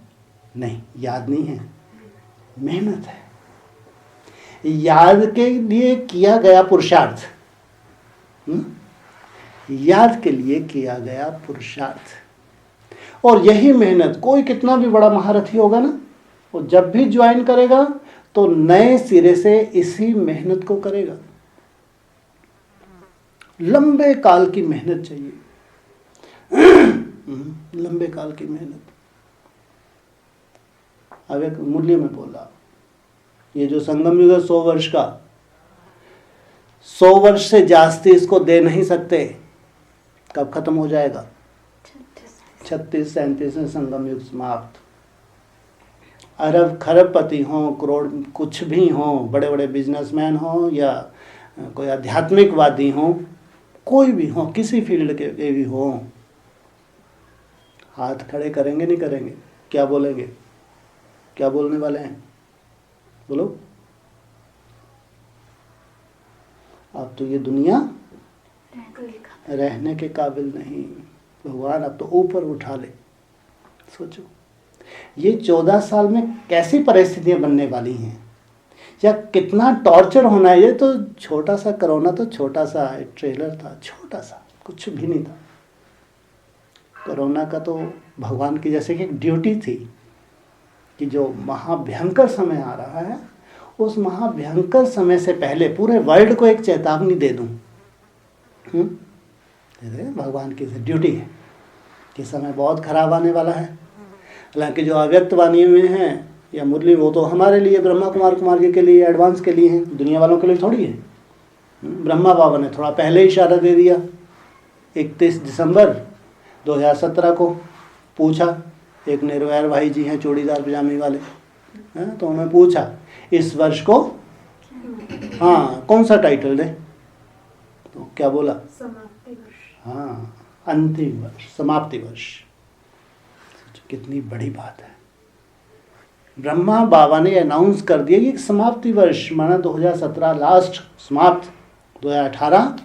नहीं, याद नहीं है, मेहनत है। याद के लिए किया गया पुरुषार्थ, याद के लिए किया गया पुरुषार्थ। और यही मेहनत कोई कितना भी बड़ा महारथी होगा ना, वो जब भी ज्वाइन करेगा तो नए सिरे से इसी मेहनत को करेगा। लंबे काल की मेहनत चाहिए, लंबे काल की मेहनत। अब एक मुरली में बोला, ये जो संगम युग है 100 वर्ष का, 100 वर्ष से जास्ती इसको दे नहीं सकते। कब खत्म हो जाएगा? 36-37 में संगम युग समाप्त। अरब खरबपति हों, करोड़ कुछ भी हों, बड़े बड़े बिजनेसमैन हों या कोई आध्यात्मिकवादी हों, कोई भी हों, किसी फील्ड के भी हों, हाथ खड़े करेंगे नहीं करेंगे? क्या बोलेंगे? क्या बोलने वाले हैं? बोलो। अब तो ये दुनिया रहने के काबिल नहीं, भगवान अब तो ऊपर उठा ले। सोचो ये 14 साल में कैसी परिस्थितियां बनने वाली हैं, या कितना टॉर्चर होना है। ये तो छोटा सा कोरोना तो छोटा सा ट्रेलर था, छोटा सा, कुछ भी नहीं था। कोरोना का तो भगवान की जैसे कि एक ड्यूटी थी कि जो महाभयंकर समय आ रहा है, उस महाभयंकर समय से पहले पूरे वर्ल्ड को एक चेतावनी दे दूं। भगवान की ड्यूटी है कि समय बहुत खराब आने वाला है। हालांकि जो अव्यक्त वाणी में है या मुरली, वो तो हमारे लिए, ब्रह्मा कुमार के लिए, एडवांस के लिए है, दुनिया वालों के लिए थोड़ी है। ब्रह्मा बाबा ने थोड़ा पहले ही इशारा दे दिया। 31 दिसंबर 2017 को पूछा, एक निर्वैर भाई जी हैं चूड़ीदार पजामे वाले, तो उन्होंने पूछा इस वर्ष को हाँ कौन सा टाइटल दे, तो क्या बोला? समाप्ति वर्ष। हाँ, अंतिम वर्ष, समाप्ति वर्ष। कितनी बड़ी बात है। ब्रह्मा बाबा ने अनाउंस कर दिया कि समाप्ति वर्ष माना 2017 लास्ट समाप्त, 2018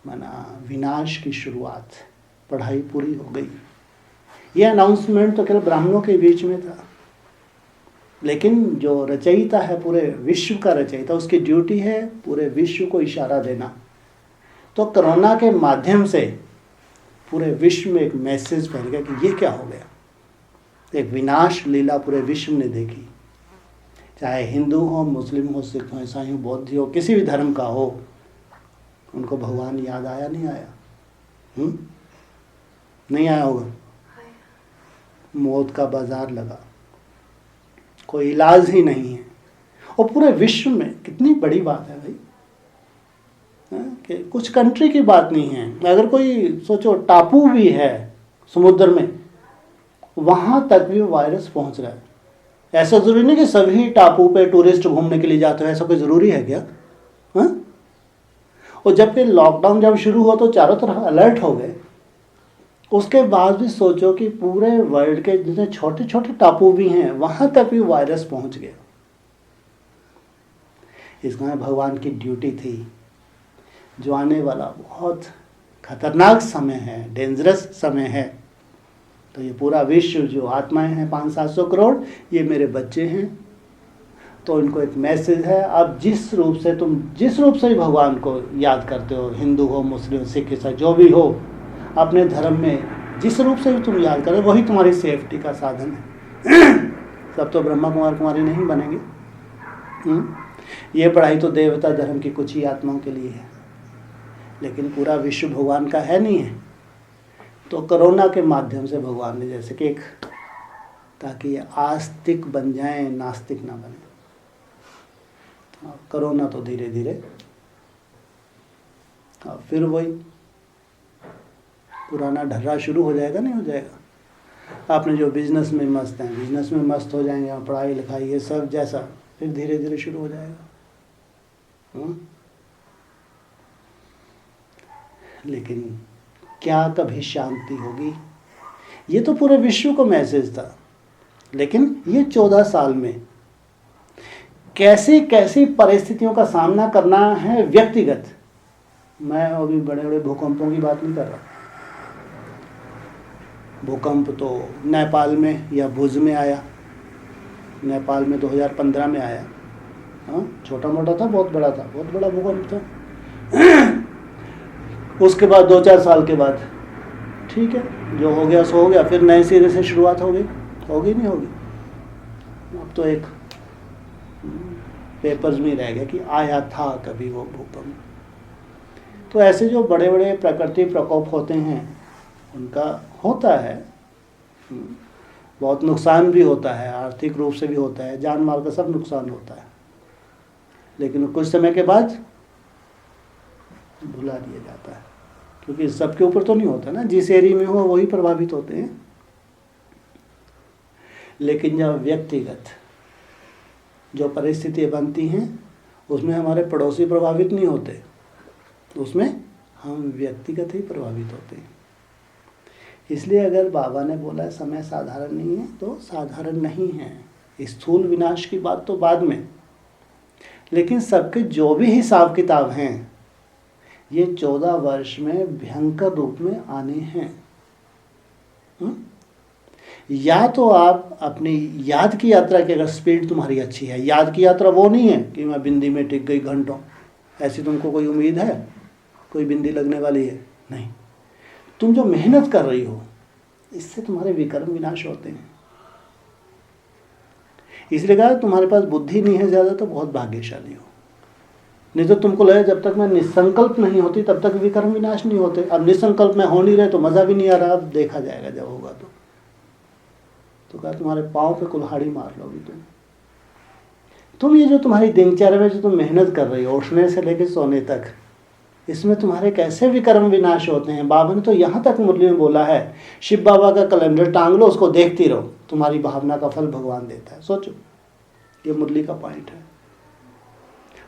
माना विनाश की शुरुआत, पढ़ाई पूरी हो गई। ये अनाउंसमेंट तो केवल ब्राह्मणों के बीच में था, लेकिन जो रचयिता है, पूरे विश्व का रचयिता, उसकी ड्यूटी है पूरे विश्व को इशारा देना। तो कोरोना के माध्यम से पूरे विश्व में एक मैसेज फैल गया कि ये क्या हो गया। एक विनाश लीला पूरे विश्व ने देखी, चाहे हिंदू हो, मुस्लिम हो, सिख हो, ईसाई हो, बौद्ध हो, किसी भी धर्म का हो, उनको भगवान याद आया नहीं आया? नहीं आया होगा। मौत का बाजार लगा, कोई इलाज ही नहीं है। और पूरे विश्व में कितनी बड़ी बात है भाई, कि कुछ कंट्री की बात नहीं है। अगर कोई सोचो टापू भी है समुद्र में, वहां तक भी वायरस पहुंच रहा है। ऐसा जरूरी नहीं कि सभी टापू पे टूरिस्ट घूमने के लिए जाते हैं, ऐसा कोई जरूरी है क्या? और जबकि लॉकडाउन जब शुरू हुआ तो चारों तरफ अलर्ट हो गए, उसके बाद भी सोचो कि पूरे वर्ल्ड के जितने छोटे छोटे टापू भी हैं, वहां तक भी वायरस पहुंच गया। इसमें भगवान की ड्यूटी थी। जो आने वाला बहुत खतरनाक समय है, डेंजरस समय है, तो ये पूरा विश्व जो आत्माएं हैं 500-700 करोड़, ये मेरे बच्चे हैं। तो इनको एक मैसेज है, अब जिस रूप से भी भगवान को याद करते हो, हिंदू हो, मुस्लिम, सिख, ईसाई, जो भी हो, अपने धर्म में जिस रूप से भी तुम याद करो, वही तुम्हारी सेफ्टी का साधन है। सब तो ब्रह्मा कुमार कुमारी नहीं बनेंगे। ये पढ़ाई तो देवता धर्म की कुछ ही आत्माओं के लिए है, लेकिन पूरा विश्व भगवान का है नहीं है। तो कोरोना के माध्यम से भगवान ने जैसे कि एक, ताकि ये आस्तिक बन जाएं, नास्तिक ना बने। कोरोना तो धीरे धीरे फिर वही पुराना ढर्रा शुरू हो जाएगा, नहीं हो जाएगा। आपने जो बिजनेस में मस्त हैं, बिजनेस में मस्त हो जाएंगे, पढ़ाई लिखाई ये सब जैसा, फिर धीरे धीरे शुरू हो जाएगा। लेकिन क्या कभी शांति होगी? ये तो पूरे विश्व को मैसेज था, लेकिन ये 14 साल में कैसी कैसी परिस्थितियों का सामना करना है व्यक्तिगत। मैं अभी बड़े बड़े भूकंपों की बात नहीं कर रहा। भूकंप तो नेपाल में या भुज में आया, नेपाल में 2015 में आया। छोटा मोटा था, बहुत बड़ा था, बहुत बड़ा भूकंप था। उसके बाद 2-4 साल के बाद ठीक है, जो हो गया सो हो गया, फिर नए सिरे से शुरुआत हो गई, होगी नहीं होगी। अब तो एक पेपर्स में रह गया कि आया था कभी वो भूकंप। तो ऐसे जो बड़े बड़े प्रकृति प्रकोप होते हैं, उनका होता है, बहुत नुकसान भी होता है, आर्थिक रूप से भी होता है, जान माल का सब नुकसान होता है, लेकिन कुछ समय के बाद भुला दिया जाता है, क्योंकि सबके ऊपर तो नहीं होता ना, जिस एरिया में हो वही प्रभावित होते हैं। लेकिन जब व्यक्तिगत जो परिस्थितियाँ बनती हैं, उसमें हमारे पड़ोसी प्रभावित नहीं होते, उसमें हम व्यक्तिगत ही प्रभावित होते हैं। इसलिए अगर बाबा ने बोला समय साधारण नहीं है, तो साधारण नहीं है। स्थूल विनाश की बात तो बाद में, लेकिन सबके जो भी हिसाब किताब हैं, ये 14 वर्ष में भयंकर रूप में आने हैं। या तो आप अपनी याद की यात्रा की, अगर स्पीड तुम्हारी अच्छी है, याद की यात्रा वो नहीं है कि मैं बिंदी में टिक गई घंटों, ऐसी तुमको कोई उम्मीद है? कोई बिंदी लगने वाली है? नहीं। तुम जो मेहनत कर रही हो, इससे तुम्हारे विकर्म विनाश होते हैं। इसलिए कहा तुम्हारे पास बुद्धि नहीं है ज़्यादा, तो बहुत भाग्यशाली हो। नहीं तो तुमको लगे जब तक मैं निसंकल्प नहीं होती तब तक विकर्म विनाश नहीं होते। अब निसंकल्प में हो नहीं रहे तो मज़ा भी नहीं आ रहा, अब देखा जाएगा जब होगा तो कहा तुम्हारे पाँव पे कुल्हाड़ी मार लोगी तुम। ये जो तुम्हारी दिनचर्या में जो तुम मेहनत कर रही हो, उठने से लेकर सोने तक, इसमें तुम्हारे कैसे विकर्म विनाश होते हैं। बाबा ने तो यहाँ तक मुरली में बोला है, शिव बाबा का कैलेंडर टांग लो, उसको देखती रहो, तुम्हारी भावना का फल भगवान देता है। सोचो, ये मुरली का पॉइंट है।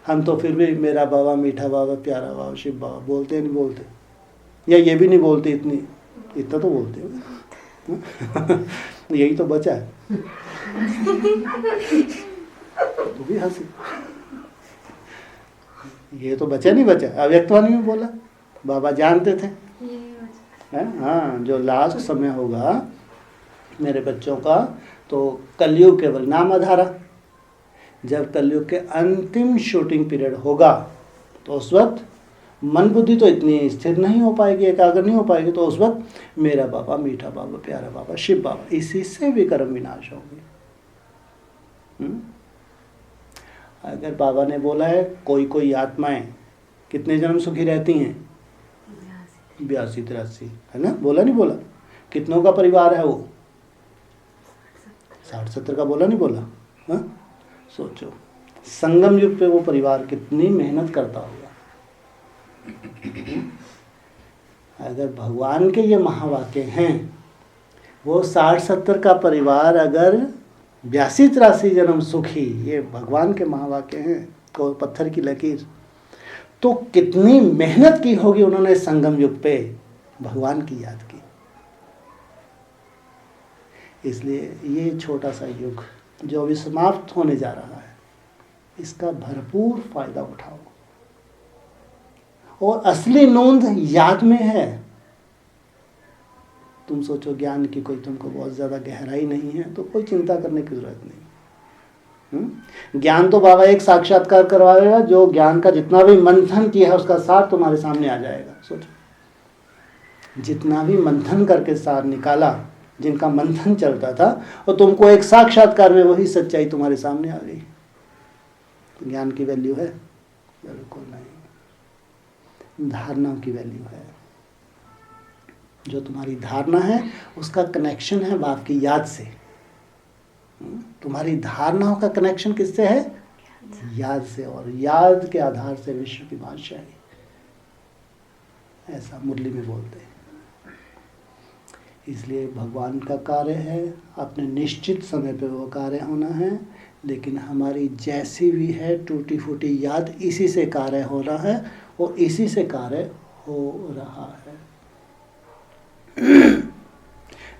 हम तो फिर भी मेरा बाबा, मीठा बाबा, प्यारा बाबा, शिव बाबा बोलते हैं, नहीं बोलते, या ये भी नहीं बोलते, इतना तो बोलते हो। यही तो बचा है। तो भी हंसी, ये तो बचा नहीं बचा। अव्यक्तवाणी में बोला, बाबा जानते थे। हाँ, जो लास्ट समय होगा मेरे बच्चों का, तो कलयुग केवल नाम आधारा। जब कलयुग के अंतिम शूटिंग पीरियड होगा, तो उस वक्त मन बुद्धि तो इतनी स्थिर नहीं हो पाएगी, एकाग्र नहीं हो पाएगी, तो उस वक्त मेरा बाबा, मीठा बाबा, प्यारा बाबा, शिव बाबा, इसी से विकर्म विनाश होंगे। अगर बाबा ने बोला है कोई कोई आत्माएं कितने जन्म सुखी रहती हैं, 82-83, है ना? बोला नहीं बोला? कितनों का परिवार है वो? 60-70 का बोला नहीं बोला? हाँ, सोचो संगम युग पे वो परिवार कितनी मेहनत करता होगा। अगर भगवान के ये महावाक्य हैं, वो 60-70 का परिवार अगर 82-83 जन्म सुखी, ये भगवान के महावाक्य हैं, तो पत्थर की लकीर, तो कितनी मेहनत की होगी उन्होंने संगम युग पे भगवान की याद की। इसलिए ये छोटा सा युग जो अभी समाप्त होने जा रहा है, इसका भरपूर फायदा उठाओ। और असली नोंद याद में है, तुम सोचो ज्ञान की कोई तुमको बहुत ज़्यादा गहराई नहीं है तो कोई चिंता करने की ज़रूरत नहीं। ज्ञान तो बाबा एक साक्षात्कार करवाएगा, जो ज्ञान का जितना भी मंथन किया है उसका सार तुम्हारे सामने आ जाएगा। सोचो, जितना भी मंथन करके सार निकाला, जिनका मंथन चलता था, और तुमको एक साक्षात्कार में वही सच्चाई तुम्हारे सामने आ गई। तो ज्ञान की वैल्यू है? बिल्कुल नहीं। धारणाओं की वैल्यू है। जो तुम्हारी धारणा है उसका कनेक्शन है बाप की याद से। तुम्हारी धारणाओं का कनेक्शन किससे है? याद से, और याद के आधार से विश्व की बादशाही, ऐसा मुरली में बोलते हैं। इसलिए भगवान का कार्य है, अपने निश्चित समय पे वो कार्य होना है, लेकिन हमारी जैसी भी है टूटी फूटी याद, इसी से कार्य हो रहा है और इसी से कार्य हो रहा है।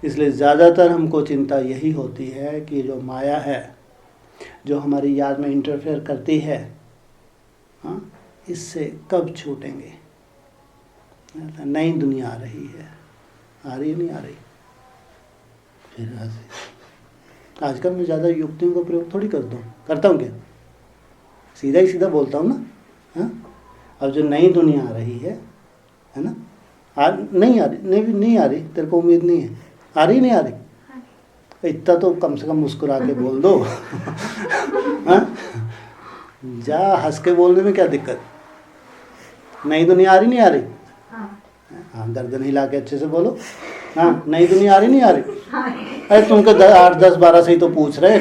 इसलिए ज़्यादातर हमको चिंता यही होती है कि जो माया है, जो हमारी याद में इंटरफेयर करती है, हाँ, इससे कब छूटेंगे। नई दुनिया आ रही है, आ रही नहीं आ रही? फिर आजकल मैं ज़्यादा युक्तियों का प्रयोग थोड़ी करता हूँ क्या? सीधा ही सीधा बोलता हूँ ना। हाँ, अब जो नई दुनिया आ रही है ना, नहीं आ रही, नहीं आ रही, तेरे को उम्मीद नहीं है, आ रही नहीं आ रही? इतना तो कम से कम मुस्कुरा के बोल दो। हाँ, जा हंस के बोलने में क्या दिक्कत? नई दुनिया आ रही नहीं आ रही? हाँ, गर्दन हिला के अच्छे से बोलो। हाँ, नई दुनिया आ रही नहीं आ रही? अरे तुमको 8, 10, 12 से ही तो पूछ रहे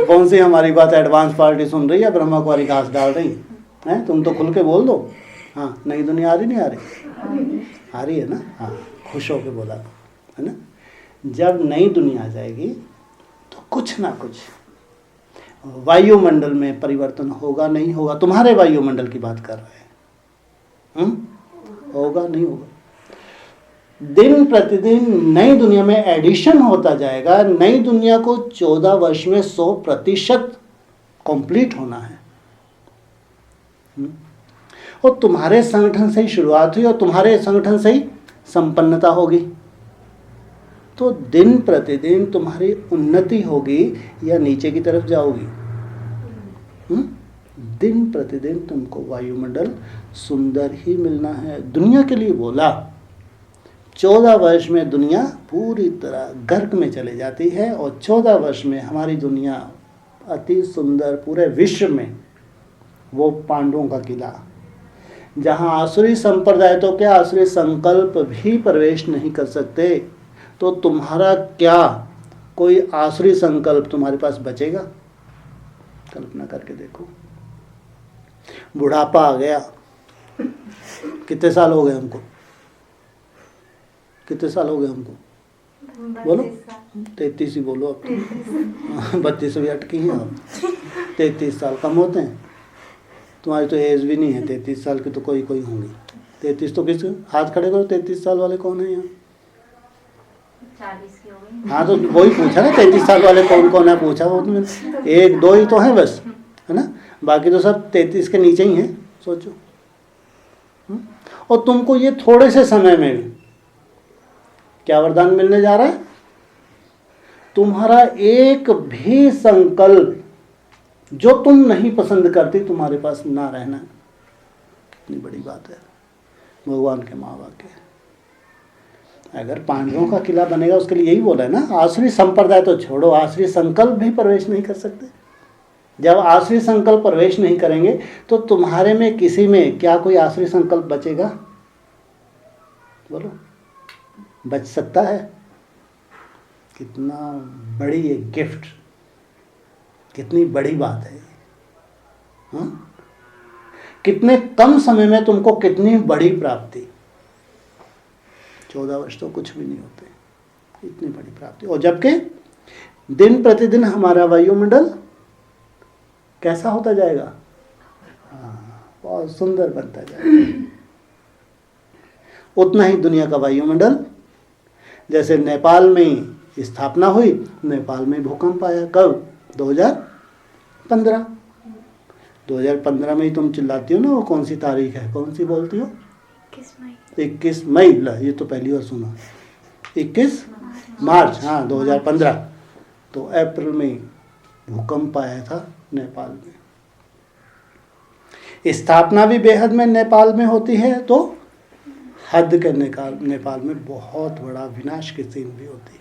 कौन सी हमारी बात एडवांस पार्टी सुन रही है, ब्रह्मा कुमारी घास डाल रही है? तुम तो खुल के बोल दो। हाँ, नई दुनिया आ रही नहीं आ रही? आ रही है ना? हाँ, खुश होके बोला, है ना? जब नई दुनिया आ जाएगी तो कुछ ना कुछ वायुमंडल में परिवर्तन होगा, नहीं होगा? तुम्हारे वायुमंडल की बात कर रहे हैं। होगा नहीं होगा? दिन प्रतिदिन नई दुनिया में एडिशन होता जाएगा। नई दुनिया को 14 वर्ष में 100% कंप्लीट होना है। और तुम्हारे संगठन से ही शुरुआत हुई और तुम्हारे संगठन से ही संपन्नता होगी। तो दिन प्रतिदिन तुम्हारी उन्नति होगी या नीचे की तरफ जाओगी? दिन प्रतिदिन तुमको वायुमंडल सुंदर ही मिलना है। दुनिया के लिए बोला, 14 वर्ष में दुनिया पूरी तरह गर्क में चले जाती है और 14 वर्ष में हमारी दुनिया अति सुंदर, पूरे विश्व में वो पांडवों का किला, जहाँ आसुरी संप्रदाय तो क्या, आसुरी संकल्प भी प्रवेश नहीं कर सकते, तो तुम्हारा क्या कोई आसुरी संकल्प तुम्हारे पास बचेगा? कल्पना करके देखो। बुढ़ापा आ गया, कितने साल हो गए हमको? कितने साल हो गए हमको? बोलो, 33 ही बोलो। अब 32 भी अटकी हैं अब। 33 साल कम होते हैं? तुम्हारी तो एज भी नहीं है 33 साल की, तो कोई होंगी 33 तो किस? हाथ खड़े करो, 33 साल वाले कौन है यहाँ? 40 की हो गई। हाँ, तो वही पूछा ना, 33 साल वाले कौन है पूछा। वो तो 1, 2 ही तो हैं बस, है ना? बाकी तो सब 33 के नीचे ही हैं। सोचो। और तुमको ये थोड़े से समय में भी क्या वरदान मिलने जा रहा है? तुम्हारा एक भी संकल्प जो तुम नहीं पसंद करती तुम्हारे पास ना रहना। कितनी बड़ी बात है भगवान के माँ वाक्य। अगर पांडवों का किला बनेगा, उसके लिए यही बोला है ना, आसुरी संप्रदाय तो छोड़ो, आसुरी संकल्प भी प्रवेश नहीं कर सकते। जब आसुरी संकल्प प्रवेश नहीं करेंगे तो तुम्हारे में किसी में क्या कोई आसुरी संकल्प बचेगा? बोलो, बच सकता है? कितना बड़ी ये गिफ्ट, कितनी बड़ी बात है। हाँ? कितने कम समय में तुमको कितनी बड़ी प्राप्ति। 14 वर्ष तो कुछ भी नहीं होते, इतनी बड़ी प्राप्ति। और जबकि दिन प्रतिदिन हमारा वायुमंडल कैसा होता जाएगा? हाँ, बहुत सुंदर बनता जाएगा। उतना ही दुनिया का वायुमंडल, जैसे नेपाल में स्थापना हुई, नेपाल में भूकंप आया। कब? 2015। 2015 में ही तुम चिल्लाती हो ना, वो कौन सी तारीख है, कौन सी बोलती हो? 21 मई। ला, ये तो पहली बार सुना। 21 मार्च, हाँ 2015। तो अप्रैल में भूकंप आया था नेपाल में। स्थापना भी बेहद में नेपाल में होती है, तो हद के नेपाल में बहुत बड़ा विनाश की सीन भी होती है।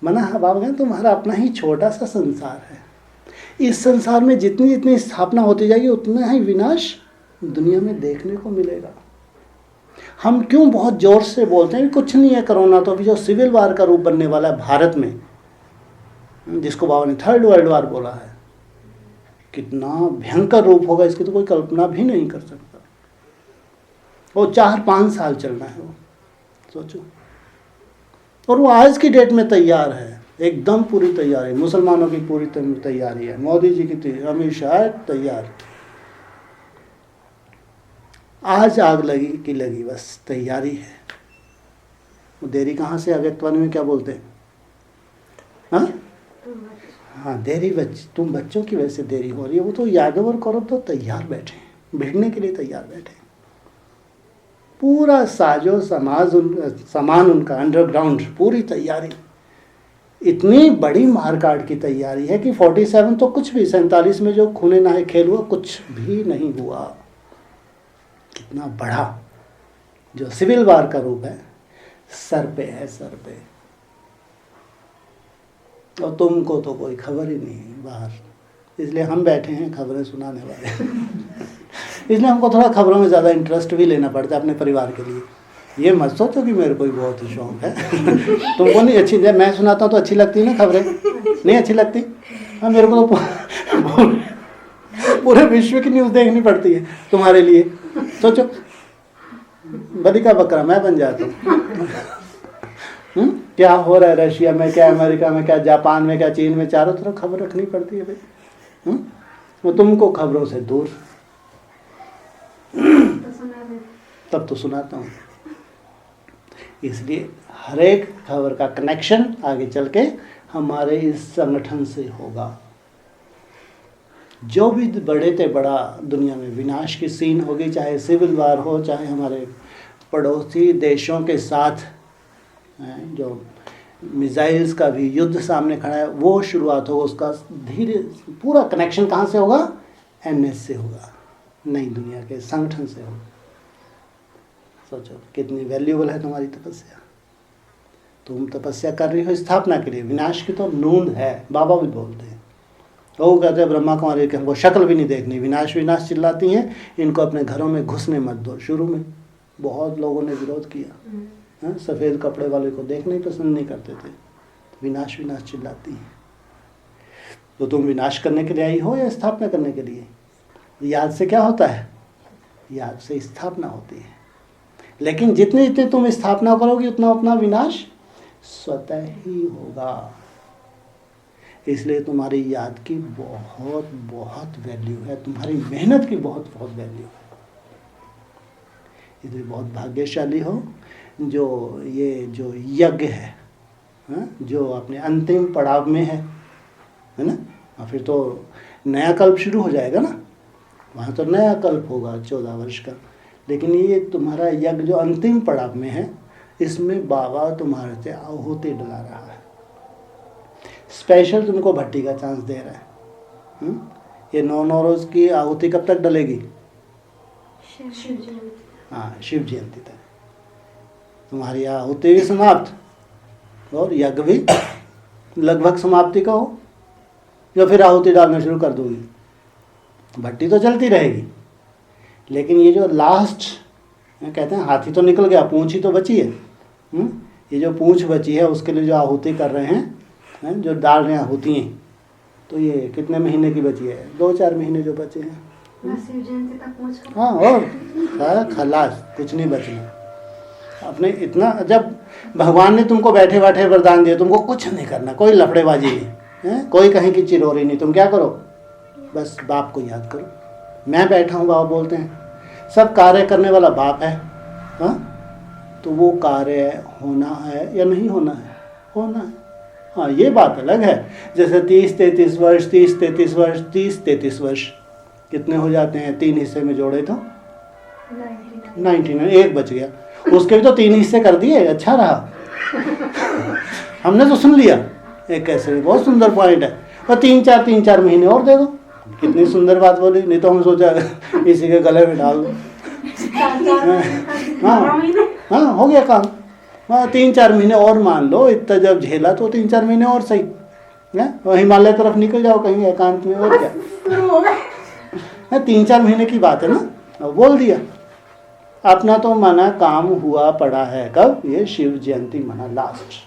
मना बाबा कहते तुम्हारा अपना ही छोटा सा संसार है, इस संसार में जितनी जितनी स्थापना होती जाएगी उतना ही विनाश दुनिया में देखने को मिलेगा। हम क्यों बहुत जोर से बोलते हैं कुछ नहीं है कोरोना, तो अभी जो सिविल वार का रूप बनने वाला है भारत में, जिसको बाबा ने 3rd वर्ल्ड वार बोला है, कितना भयंकर रूप होगा इसकी तो कोई कल्पना भी नहीं कर सकता। वो 4-5 साल चलना है, वो सोचो। और वो आज की डेट में तैयार है, एकदम पूरी तैयारी, मुसलमानों की पूरी तैयारी है, मोदी जी की, अमित शाह तैयार। आज आग लगी कि लगी, बस तैयारी है। वो देरी कहाँ से, अव्यक्तवाणी में क्या बोलते हैं, हाँ देरी तुम बच्चों की वजह से देरी हो रही है। वो तो यादव और कौरव तो तैयार बैठे हैं, भिड़ने के लिए तैयार बैठे हैं। पूरा साजो सामान उनका अंडरग्राउंड, पूरी तैयारी। इतनी बड़ी मारकाट की तैयारी है कि 47 तो कुछ भी, 47 में जो खूने नाहे खेल हुआ कुछ भी नहीं हुआ। कितना बड़ा जो सिविल वार का रूप है, सर पे है, सर पे। और तुमको तो कोई खबर ही नहीं है बाहर, इसलिए हम बैठे हैं खबरें सुनाने वाले। इसलिए हमको थोड़ा खबरों में ज़्यादा इंटरेस्ट भी लेना पड़ता है अपने परिवार के लिए। ये मत सोचो कि मेरे को भी बहुत शौक है। तुमको नहीं अच्छी, जब मैं सुनाता हूँ तो अच्छी लगती है ना खबरें, नहीं अच्छी लगती? हाँ, मेरे को तो पूरे विश्व की न्यूज़ देखनी पड़ती है तुम्हारे लिए। सोचो बलि का बकरा मैं बन जाता हूँ। क्या हो रहा है रशिया में, क्या अमेरिका में, क्या जापान में, क्या चीन में, चारों तरफ खबर रखनी पड़ती है भाई। वो तुमको खबरों से दूर, तब तो सुनाता हूँ। इसलिए हर एक खबर का कनेक्शन आगे चल के हमारे इस संगठन से होगा। जो भी बड़े से बड़ा दुनिया में विनाश की सीन होगी, चाहे सिविल वार हो, चाहे हमारे पड़ोसी देशों के साथ जो मिसाइल्स का भी युद्ध सामने खड़ा है, वो शुरुआत होगा उसका धीरे। पूरा कनेक्शन कहाँ से होगा? NS से होगा, नई दुनिया के संगठन से होगा। सोचो कितनी वैल्यूबल है तुम्हारी तपस्या। तुम तपस्या कर रही हो स्थापना के लिए, विनाश की तो नूंद है। बाबा भी बोलते हैं, वो कहते हैं ब्रह्मा कुमारी के हमको शक्ल भी नहीं देखनी, विनाश विनाश चिल्लाती हैं, इनको अपने घरों में घुसने मत दो। शुरू में बहुत लोगों ने विरोध किया, सफ़ेद कपड़े वाले को देखना ही पसंद नहीं करते थे। विनाश विनाश चिल्लाती हैं। तो तुम विनाश करने के लिए आई हो या स्थापना करने के लिए? याद से क्या होता है? याद से स्थापना होती है। लेकिन जितनी जितनी तुम स्थापना करोगी उतना उतना विनाश स्वतः ही होगा। इसलिए तुम्हारी याद की बहुत बहुत वैल्यू है, तुम्हारी मेहनत की बहुत बहुत वैल्यू है। इसलिए बहुत भाग्यशाली हो जो ये जो यज्ञ है, जो अपने अंतिम पड़ाव में है ना। और फिर तो नया कल्प शुरू हो जाएगा ना, वहाँ तो नया कल्प होगा 14 वर्ष का। लेकिन ये तुम्हारा यज्ञ जो अंतिम पड़ाव में है, इसमें बाबा तुम्हारे से आहुति डला रहा है। स्पेशल तुमको भट्टी का चांस दे रहा है। ये 9 रोज की आहुति कब तक डलेगी? हाँ, शिव जयंती तक। तुम्हारी आहुति भी समाप्त और यज्ञ भी लगभग समाप्ति का हो, या फिर आहुति डालना शुरू कर दोगी। भट्टी तो चलती रहेगी, लेकिन ये जो लास्ट कहते हैं हाथी तो निकल गया, पूंछ ही तो बची है। ये जो पूंछ बची है उसके लिए जो आहुति कर रहे हैं, जो डाल रहे हैं आहुतियाँ, तो ये कितने महीने की बची है? 2-4 महीने जो बचे हैं। हाँ, और खलास, कुछ नहीं बचना। अपने इतना, जब भगवान ने तुमको बैठे बैठे वरदान दिया, तुमको कुछ नहीं करना, कोई लफड़ेबाजी नहीं, कोई कहीं की चिरोरी नहीं। तुम क्या करो? बस बाप को याद करो। मैं बैठा हूँ, बाबा बोलते हैं सब कार्य करने वाला बाप है। तो वो कार्य होना है या नहीं होना है? होना है। हाँ, ये बात अलग है। जैसे 30-33 वर्ष, 30-33 वर्ष, 30-33 वर्ष कितने हो जाते हैं? 3 हिस्से में जोड़े तो 99, 1 बच गया। उसके भी तो 3 हिस्से कर दिए, अच्छा रहा। हमने तो सुन लिया, एक कैसे बहुत सुंदर पॉइंट है, और 3-4 महीने और दे दो। कितनी सुंदर बात बोली, नहीं तो हम सोचा इसी के गले में डाल दो। हाँ हो गया काम। हाँ 3-4 महीने और मान लो, इतना जब झेला तो 3-4 महीने और सही है, और हिमालय तरफ निकल जाओ कहीं एकांत में, और क्या। 3-4 महीने की बात है ना, बोल दिया। अपना तो माना काम हुआ पड़ा है, कब? ये शिव जयंती मना लास्ट।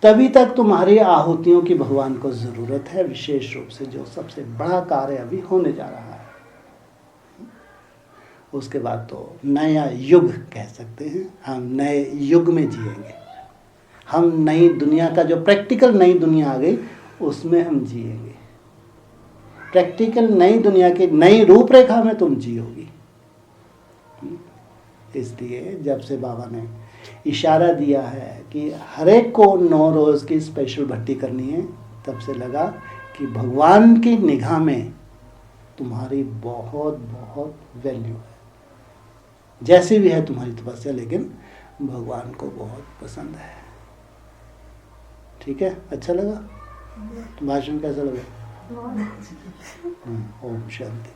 तभी तक तुम्हारी आहुतियों की भगवान को जरूरत है, विशेष रूप से जो सबसे बड़ा कार्य अभी होने जा रहा है। उसके बाद तो नया युग कह सकते हैं, हम नए युग में जिएंगे। हम नई दुनिया का, जो प्रैक्टिकल नई दुनिया आ गई, उसमें हम जिएंगे। प्रैक्टिकल नई दुनिया की नई रूपरेखा में तुम जियोगी। इसलिए जब से बाबा ने इशारा दिया है कि हर एक को 9 रोज़ की स्पेशल भट्टी करनी है, तब से लगा कि भगवान की निगाह में तुम्हारी बहुत बहुत वैल्यू है। जैसी भी है तुम्हारी तपस्या, लेकिन भगवान को बहुत पसंद है। ठीक है, अच्छा लगा? भाषण कैसा लगा? ओम शांति।